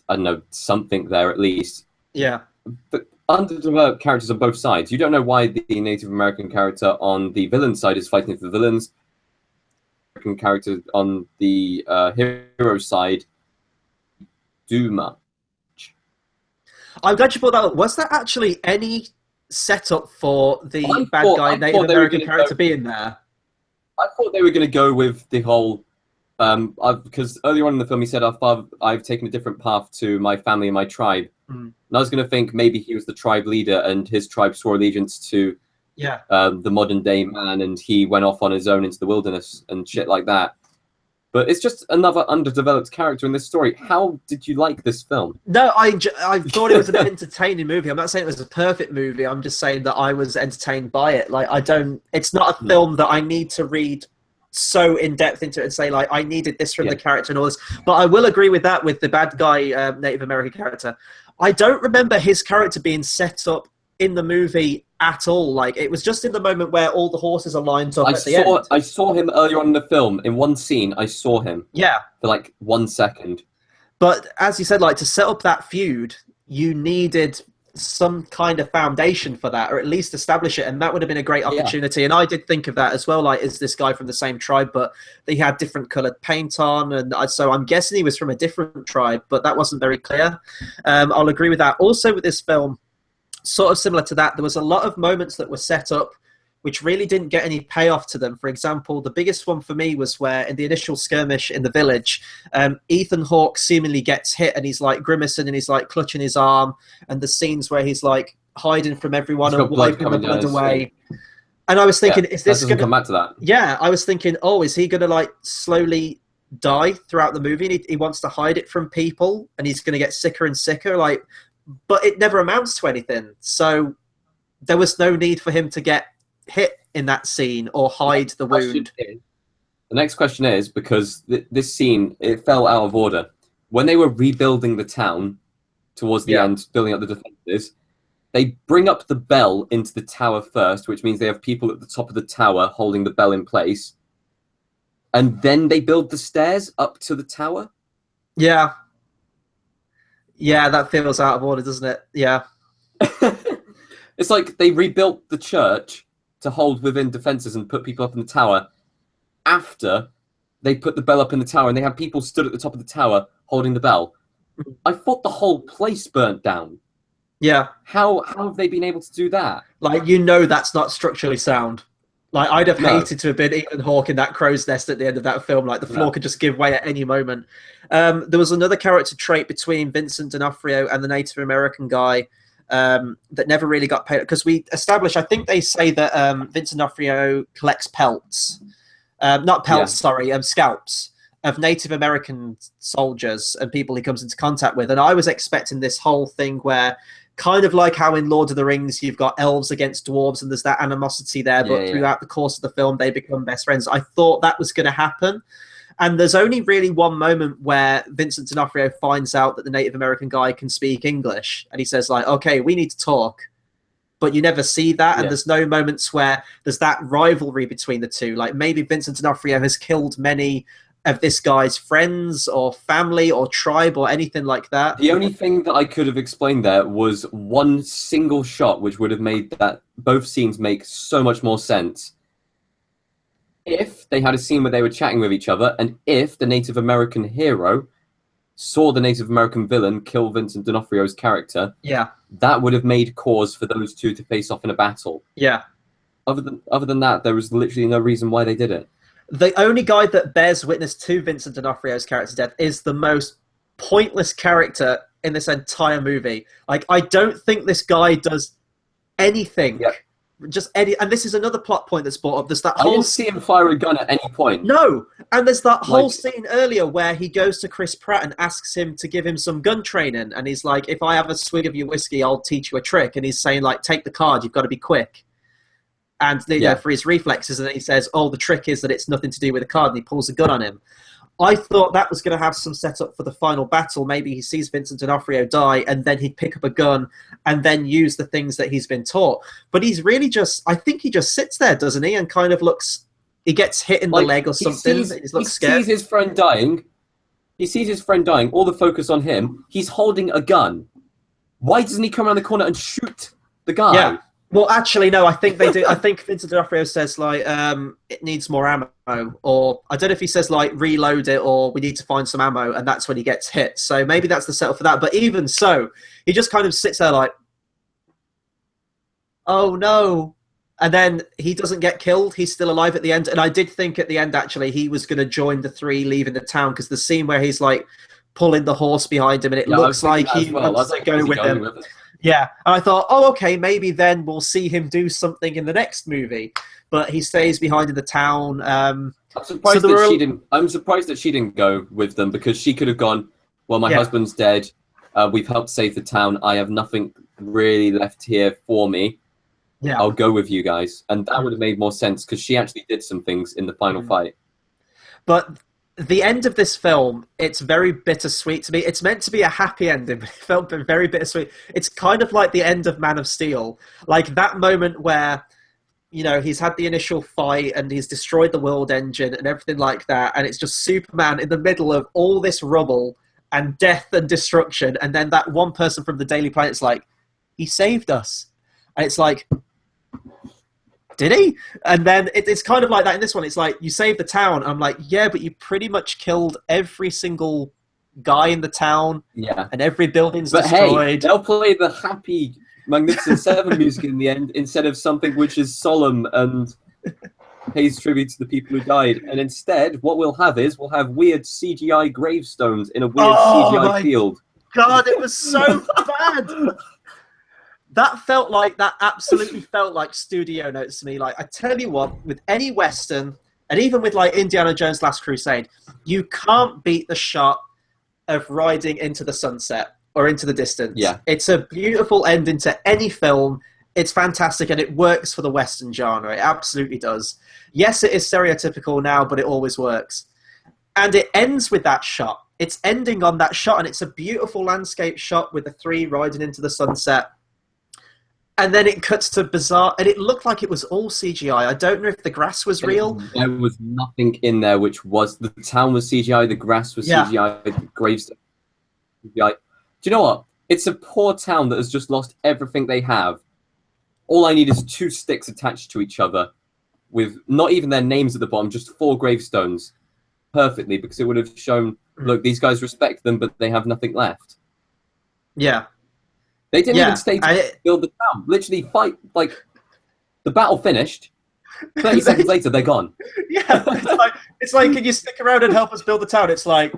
I don't know, something there at least. Yeah. But underdeveloped characters on both sides. You don't know why the Native American character on the villain side is fighting for the villains. American character on the hero side do much. I'm glad you brought that up. Was there actually any setup for the Native American character being there? I thought they were going to go with the whole... because earlier on in the film he said, I've taken a different path to my family and my tribe. And I was going to think maybe he was the tribe leader and his tribe swore allegiance to the modern day man, and he went off on his own into the wilderness and shit like that. But it's just another underdeveloped character in this story. How did you like this film? No, I thought it was an entertaining movie. I'm not saying it was a perfect movie. I'm just saying that I was entertained by it. Like, it's not a film that I need to read so in depth into it and say, like, I needed this from the character and all this. But I will agree with that with the bad guy Native American character. I don't remember his character being set up in the movie at all. Like, it was just in the moment where all the horses are lined up at the end. I saw him earlier on in the film. In one scene, I saw him. Yeah. For like 1 second. But as you said, like, to set up that feud, you needed some kind of foundation for that, or at least establish it, and that would have been a great opportunity. And I did think of that as well, like, is this guy from the same tribe, but they had different coloured paint on, and so I'm guessing he was from a different tribe, but that wasn't very clear. I'll agree with that. Also with this film, sort of similar to that, there was a lot of moments that were set up which really didn't get any payoff to them. For example, the biggest one for me was where in the initial skirmish in the village, Ethan Hawke seemingly gets hit and he's like grimacing and he's like clutching his arm, and the scenes where he's like hiding from everyone and wiping the blood away. And I was thinking, is this going to come back to that? Yeah, I was thinking, is he going to like slowly die throughout the movie? And he wants to hide it from people, and he's going to get sicker and sicker. Like, but it never amounts to anything. So there was no need for him to get hit in that scene or hide the wound. The next question is, because this scene, it fell out of order. When they were rebuilding the town towards the end, building up the defenses, they bring up the bell into the tower first, which means they have people at the top of the tower holding the bell in place. And then they build the stairs up to the tower? Yeah. Yeah, that feels out of order, doesn't it? Yeah. It's like they rebuilt the church to hold within defenses and put people up in the tower after they put the bell up in the tower, and they have people stood at the top of the tower holding the bell. I thought the whole place burnt down. Yeah. How have they been able to do that? Like, that's not structurally sound. Like, I'd have hated to have been Ethan Hawke in that crow's nest at the end of that film. Like, the floor could just give way at any moment. There was another character trait between Vincent D'Onofrio and the Native American guy that never really got paid, because we established, I think they say that Vincent D'Onofrio collects pelts, scalps of Native American soldiers and people he comes into contact with. And I was expecting this whole thing where, kind of like how in Lord of the Rings you've got elves against dwarves and there's that animosity there, but throughout the course of the film they become best friends. I thought that was going to happen. And there's only really one moment where Vincent D'Onofrio finds out that the Native American guy can speak English. And he says, like, okay, we need to talk. But you never see that. And there's no moments where there's that rivalry between the two. Like, maybe Vincent D'Onofrio has killed many of this guy's friends or family or tribe or anything like that. The only thing that I could have explained there was one single shot, which would have made that both scenes make so much more sense. If they had a scene where they were chatting with each other, and if the Native American hero saw the Native American villain kill Vincent D'Onofrio's character, that would have made cause for those two to face off in a battle. Yeah. Other than that, there was literally no reason why they did it. The only guy that bears witness to Vincent D'Onofrio's character's death is the most pointless character in this entire movie. Like, I don't think this guy does anything. Yep. Just any, and this is another plot point that's brought up. There's that whole. I didn't see him fire a gun at any point. No, and there's that whole scene earlier where he goes to Chris Pratt and asks him to give him some gun training, and he's like, "If I have a swig of your whiskey, I'll teach you a trick." And he's saying, like, "Take the card. You've got to be quick." And for his reflexes, and then he says, "Oh, the trick is that it's nothing to do with the card," and he pulls a gun on him. I thought that was going to have some setup for the final battle. Maybe he sees Vincent D'Onofrio die, and then he'd pick up a gun and then use the things that he's been taught. But he's really I think he just sits there, doesn't he? And kind of looks, he gets hit in the leg or something. He sees his friend dying. He sees his friend dying. All the focus on him. He's holding a gun. Why doesn't he come around the corner and shoot the guy? Yeah. Well, actually, no, I think they do. I think Vincent D'Onofrio says, like, it needs more ammo. Or I don't know if he says, like, reload it or we need to find some ammo. And that's when he gets hit. So maybe that's the setup for that. But even so, he just kind of sits there like, oh, no. And then he doesn't get killed. He's still alive at the end. And I did think at the end, actually, he was going to join the three leaving the town. Because the scene where he's, like, pulling the horse behind him and it looks like he wants to go with him. Yeah, and I thought, oh, okay, maybe then we'll see him do something in the next movie. But he stays behind in the town. I'm surprised that she didn't go with them, because she could have gone, well, my husband's dead. We've helped save the town. I have nothing really left here for me. Yeah, I'll go with you guys. And that would have made more sense, because she actually did some things in the final fight. But the end of this film, it's very bittersweet to me. It's meant to be a happy ending, but it felt very bittersweet. It's kind of like the end of Man of Steel. Like that moment where, you know, he's had the initial fight and he's destroyed the world engine and everything like that. And it's just Superman in the middle of all this rubble and death and destruction. And then that one person from the Daily Planet's like, he saved us. And it's like, did he? And then it's kind of like that in this one. It's like, you saved the town. I'm like, yeah, but you pretty much killed every single guy in the town. Yeah. And every building's destroyed. Hey, they'll play the happy Magnificent Seven music in the end instead of something which is solemn and pays tribute to the people who died. And instead, what we'll have weird CGI gravestones in a weird CGI field. God, it was so bad. That absolutely felt like studio notes to me. Like, I tell you what, with any Western, and even with like Indiana Jones' Last Crusade, you can't beat the shot of riding into the sunset or into the distance. Yeah. It's a beautiful ending to any film. It's fantastic, and it works for the Western genre. It absolutely does. Yes, it is stereotypical now, but it always works. And it ends with that shot. It's ending on that shot, and it's a beautiful landscape shot with the three riding into the sunset. And then it cuts to bizarre, and it looked like it was all CGI. I don't know if the grass was real. There was nothing in there which was... The town was CGI, the grass was CGI, the gravestone CGI. Do you know what? It's a poor town that has just lost everything they have. All I need is 2 sticks attached to each other with not even their names at the bottom, just 4 gravestones. Perfectly, because it would have shown, look, these guys respect them, but they have nothing left. Yeah. They didn't even stay to build the town. Literally fight, like, the battle finished. 30 seconds later, they're gone. Yeah, it's like, can you stick around and help us build the town? It's like,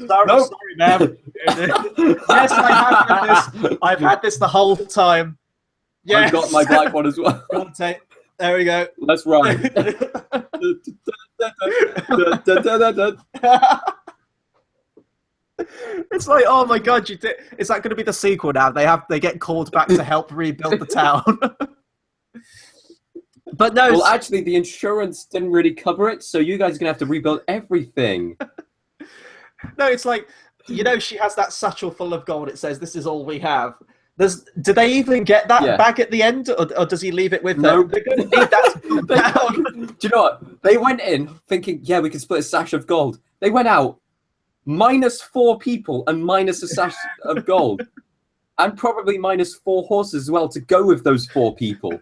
sorry, ma'am. Yes, I've had this the whole time. Yes. I've got my black one as well. There we go. Let's ride. It's like, oh my god, is that going to be the sequel now? They get called back to help rebuild the town. But no. Well, actually, the insurance didn't really cover it, so you guys are going to have to rebuild everything. No, it's like, you know, she has that satchel full of gold. It says, "This is all we have." Do they even get that bag at the end, or does he leave it with them? They're going to need that to build down. Do you know what? They went in thinking, yeah, we can split a sash of gold. They went out minus 4 people and minus a sash of gold. And probably minus 4 horses as well to go with those 4 people.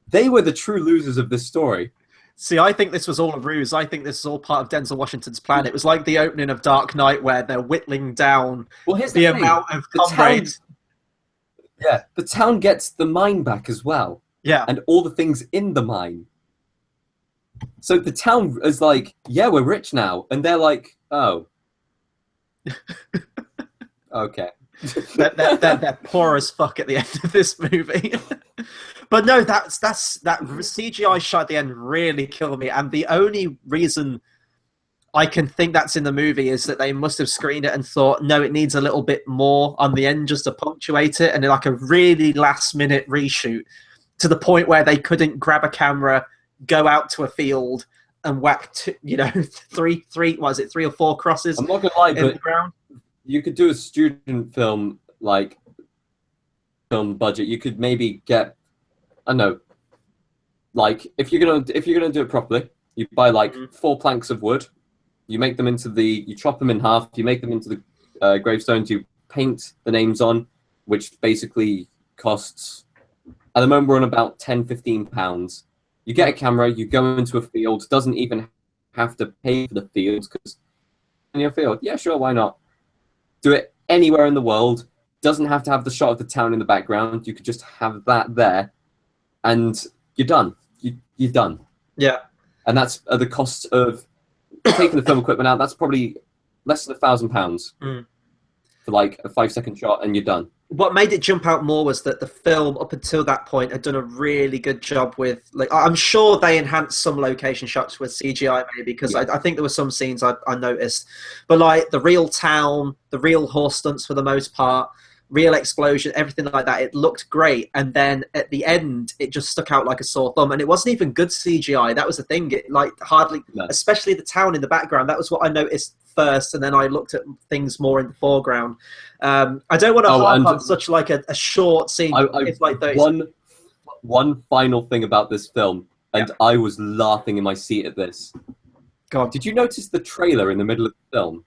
They were the true losers of this story. See, I think this was all a ruse. I think this is all part of Denzel Washington's plan. It was like the opening of Dark Knight where they're whittling down the amount of comrades. Yeah, the town gets the mine back as well. Yeah. And all the things in the mine. So the town is like, yeah, we're rich now. And they're like, oh. Okay. they're poor as fuck at the end of this movie. But no, that CGI shot at the end really killed me. And the only reason I can think that's in the movie is that they must have screened it and thought, no, it needs a little bit more on the end just to punctuate it. And like a really last minute reshoot to the point where they couldn't grab a camera, go out to a field and whack, three or 4 crosses. I'm not gonna lie, in but the ground. You could do a student film film budget. You could maybe get, I don't know, like if you're gonna do it properly, you buy 4 planks of wood, you make them you chop them in half, you make them into the gravestones, you paint the names on, which basically costs, at the moment we're on about £10-15. You get a camera, you go into a field, doesn't even have to pay for the fields because in your field, yeah, sure, why not? Do it anywhere in the world. Doesn't have to have the shot of the town in the background. You could just have that there, and you're done. You're done. Yeah. And that's at the cost of taking the film equipment out. That's probably less than £1,000 for like a 5-second shot, and you're done. What made it jump out more was that the film, up until that point, had done a really good job with, I'm sure they enhanced some location shots with CGI maybe, because I think there were some scenes I noticed. But like the real town, the real horse stunts for the most part, real explosion, everything like that, it looked great. And then at the end, it just stuck out like a sore thumb. And it wasn't even good CGI. That was the thing. It, hardly, especially the town in the background. That was what I noticed first, and then I looked at things more in the foreground. I don't want to harp on such like a short scene. It's like 30 one final thing about this film, and I was laughing in my seat at this. God, did you notice the trailer in the middle of the film?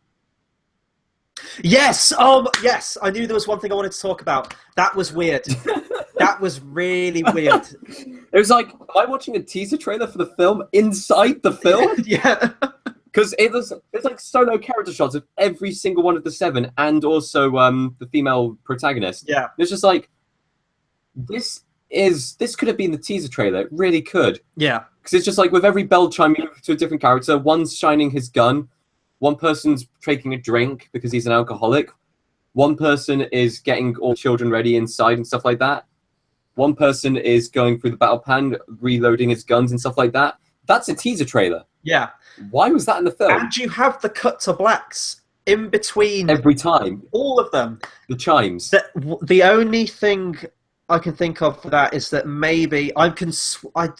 Yes. Yes. I knew there was one thing I wanted to talk about. That was weird. That was really weird. It was like, am I watching a teaser trailer for the film inside the film? Yeah. Because it's like solo character shots of every single one of the 7, and also the female protagonist. Yeah. It's just like, this could have been the teaser trailer. It really could. Yeah. Because it's just like with every bell chime you move to a different character. One's shining his gun. One person's taking a drink because he's an alcoholic. One person is getting all children ready inside and stuff like that. One person is going through the battle pan, reloading his guns and stuff like that. That's a teaser trailer. Yeah. Why was that in the film? And you have the cut to blacks in between. Every time. All of them. The chimes. The only thing I can think of for that is that maybe I'm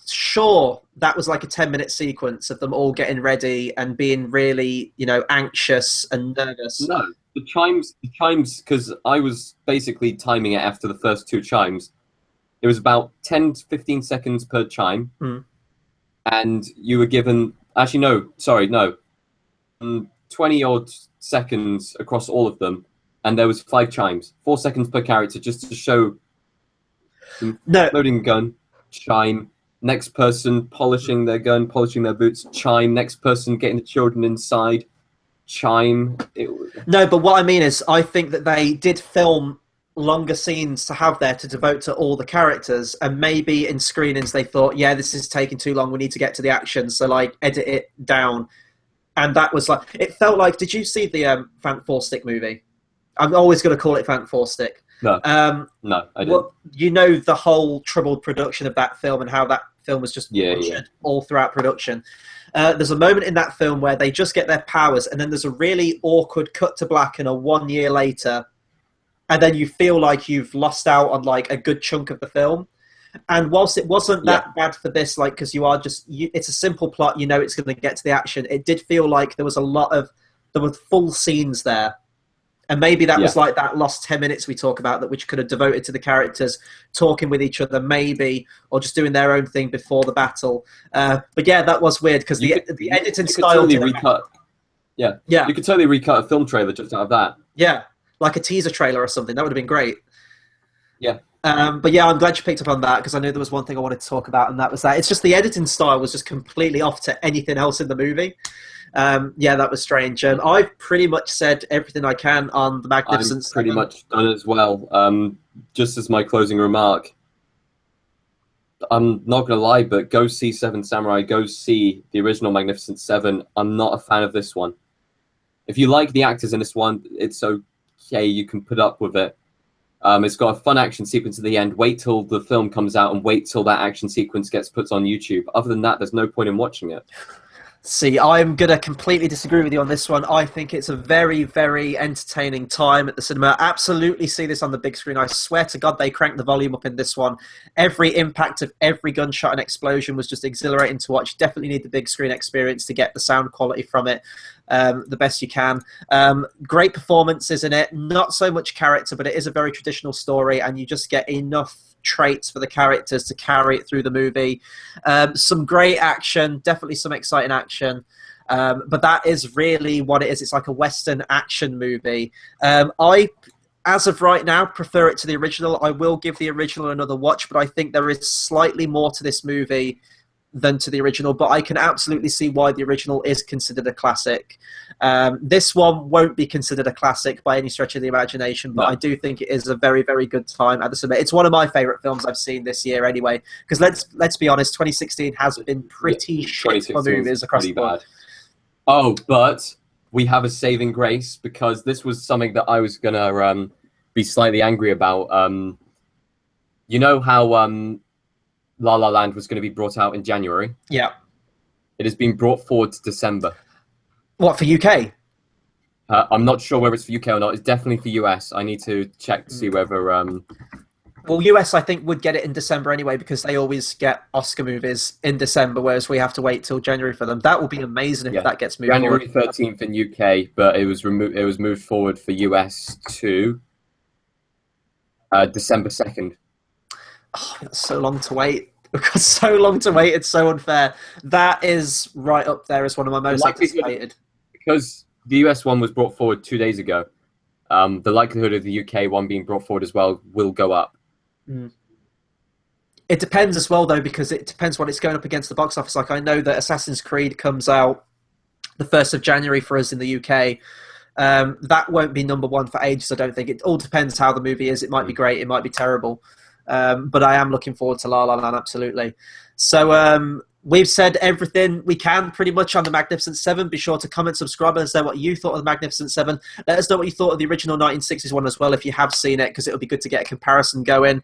sure that was like a 10-minute sequence of them all getting ready and being really, anxious and nervous. No, the chimes, because I was basically timing it after the first 2 chimes. It was about 10 to 15 seconds per chime. And you were given, 20 odd seconds across all of them. And there was 5 chimes, 4 seconds per character, just to show loading gun, chime, next person polishing their gun, polishing their boots, chime, next person getting the children inside, chime. No, but what I mean is I think that they did film longer scenes to have there to devote to all the characters, and maybe in screenings they thought, yeah, this is taking too long, we need to get to the action, so like edit it down. And that was like, it felt like, did you see the Fantastic Four Stick movie? I'm always going to call it Fantastic Four Stick. No, no, I didn't. Well, the whole troubled production of that film and how that film was just butchered all throughout production. There's a moment in that film where they just get their powers, and then there's a really awkward cut to black and a 1 year later, and then you feel like you've lost out on like a good chunk of the film. And whilst it wasn't that bad for this, like, because it's a simple plot, it's going to get to the action. It did feel like there were full scenes there. And maybe that was like that lost 10 minutes we talk about, that which could have devoted to the characters talking with each other, maybe, or just doing their own thing before the battle. But yeah, that was weird because the editing style. Yeah. Yeah. You could totally recut a film trailer just out of that. Yeah, like a teaser trailer or something. That would have been great. Yeah. But yeah, I'm glad you picked up on that because I knew there was one thing I wanted to talk about, and that was that. It's just the editing style was just completely off to anything else in the movie. Yeah, that was strange. I've pretty much said everything I can on the Magnificent I'm pretty Seven. much done as well. Just as my closing remark, I'm not going to lie, but go see Seven Samurai. Go see the original Magnificent Seven. I'm not a fan of this one. If you like the actors in this one, it's okay. You can put up with it. It's got a fun action sequence at the end. Wait till the film comes out and wait till that action sequence gets put on YouTube. Other than that, there's no point in watching it. See, I'm going to completely disagree with you on this one. I think it's a very, very entertaining time at the cinema. Absolutely see this on the big screen. I swear to God, they cranked the volume up in this one. Every impact of every gunshot and explosion was just exhilarating to watch. Definitely need the big screen experience to get the sound quality from it the best you can. Great performances in it. Not so much character, but it is a very traditional story, and you just get enough traits for the characters to carry it through the movie. Some great action, definitely some exciting action. But that is really what it is. It's like a Western action movie. I, as of right now, prefer it to the original. I will give the original another watch, but I think there is slightly more to this movie than to the original, but I can absolutely see why the original is considered a classic. This one won't be considered a classic by any stretch of the imagination, but no. I do think it is a very, very good time at the cinema. It's one of my favourite films I've seen this year anyway, because let's be honest, 2016 has been pretty shit for movies across the board. Oh, but we have a saving grace, because this was something that I was going to be slightly angry about. You know how La La Land was going to be brought out in January? Yeah. It has been brought forward to December. What, for UK? I'm not sure whether it's for UK or not. It's definitely for US. I need to check to see whether... Well, US, I think, would get it in December anyway, because they always get Oscar movies in December, whereas we have to wait till January for them. That will be amazing if that gets moved January forward. 13th in UK, but it was moved forward for US to December 2nd. Oh, that's so long to wait. We've got so long to wait. It's so unfair. That is right up there as one of my most anticipated. Because the US one was brought forward 2 days ago, the likelihood of the UK one being brought forward as well will go up. Mm. It depends as well, though, because it depends what it's going up against the box office. Like, I know that Assassin's Creed comes out the 1st of January for us in the UK. That won't be number one for ages, I don't think. It all depends how the movie is. It might be great. It might be terrible. But I am looking forward to La La Land, absolutely. So we've said everything we can pretty much on the Magnificent Seven. Be sure to comment, subscribe, and let us know what you thought of the Magnificent Seven. Let us know what you thought of the original 1960s one as well, if you have seen it, because it'll be good to get a comparison going.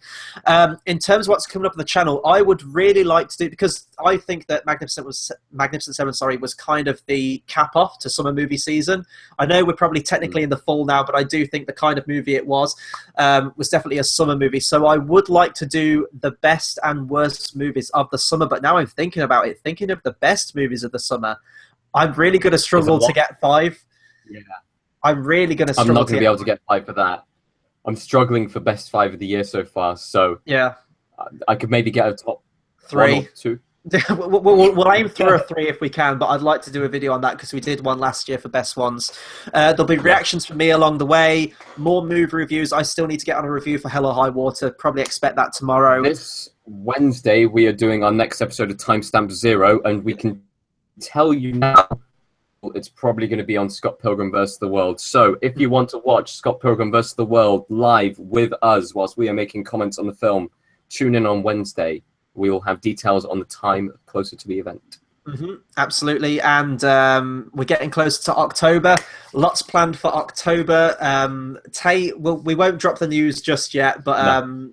In terms of what's coming up on the channel, I would really like to do, because I think that Magnificent Seven was kind of the cap off to summer movie season. I know we're probably technically in the fall now, but I do think the kind of movie it was definitely a summer movie. So I would like to do the best and worst movies of the summer, but now I'm thinking about it, thinking of the best movies of the summer, I'm really going to struggle to get 5. Yeah, I'm really going to struggle. I'm not going to be able to get 5 for that. I'm struggling for best 5 of the year so far, so yeah, I could maybe get a top 3 or 2. We'll aim for a 3 if we can, but I'd like to do a video on that because we did one last year for best ones. There'll be reactions from me along the way, more movie reviews. I still need to get on a review for Hell or High Water. Probably expect that tomorrow. This Wednesday, we are doing our next episode of Timestamp 0, and we can tell you now it's probably going to be on Scott Pilgrim vs. the World. So if you want to watch Scott Pilgrim vs. the World live with us whilst we are making comments on the film, tune in on Wednesday. We will have details on the time closer to the event. Mm-hmm, absolutely. And we're getting closer to October. Lots planned for October. Tayte, we won't drop the news just yet, but no.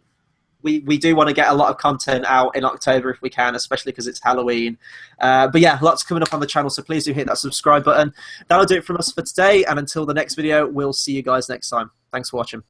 We do want to get a lot of content out in October if we can, especially because it's Halloween. But yeah, lots coming up on the channel, so please do hit that subscribe button. That'll do it from us for today, and until the next video, we'll see you guys next time. Thanks for watching.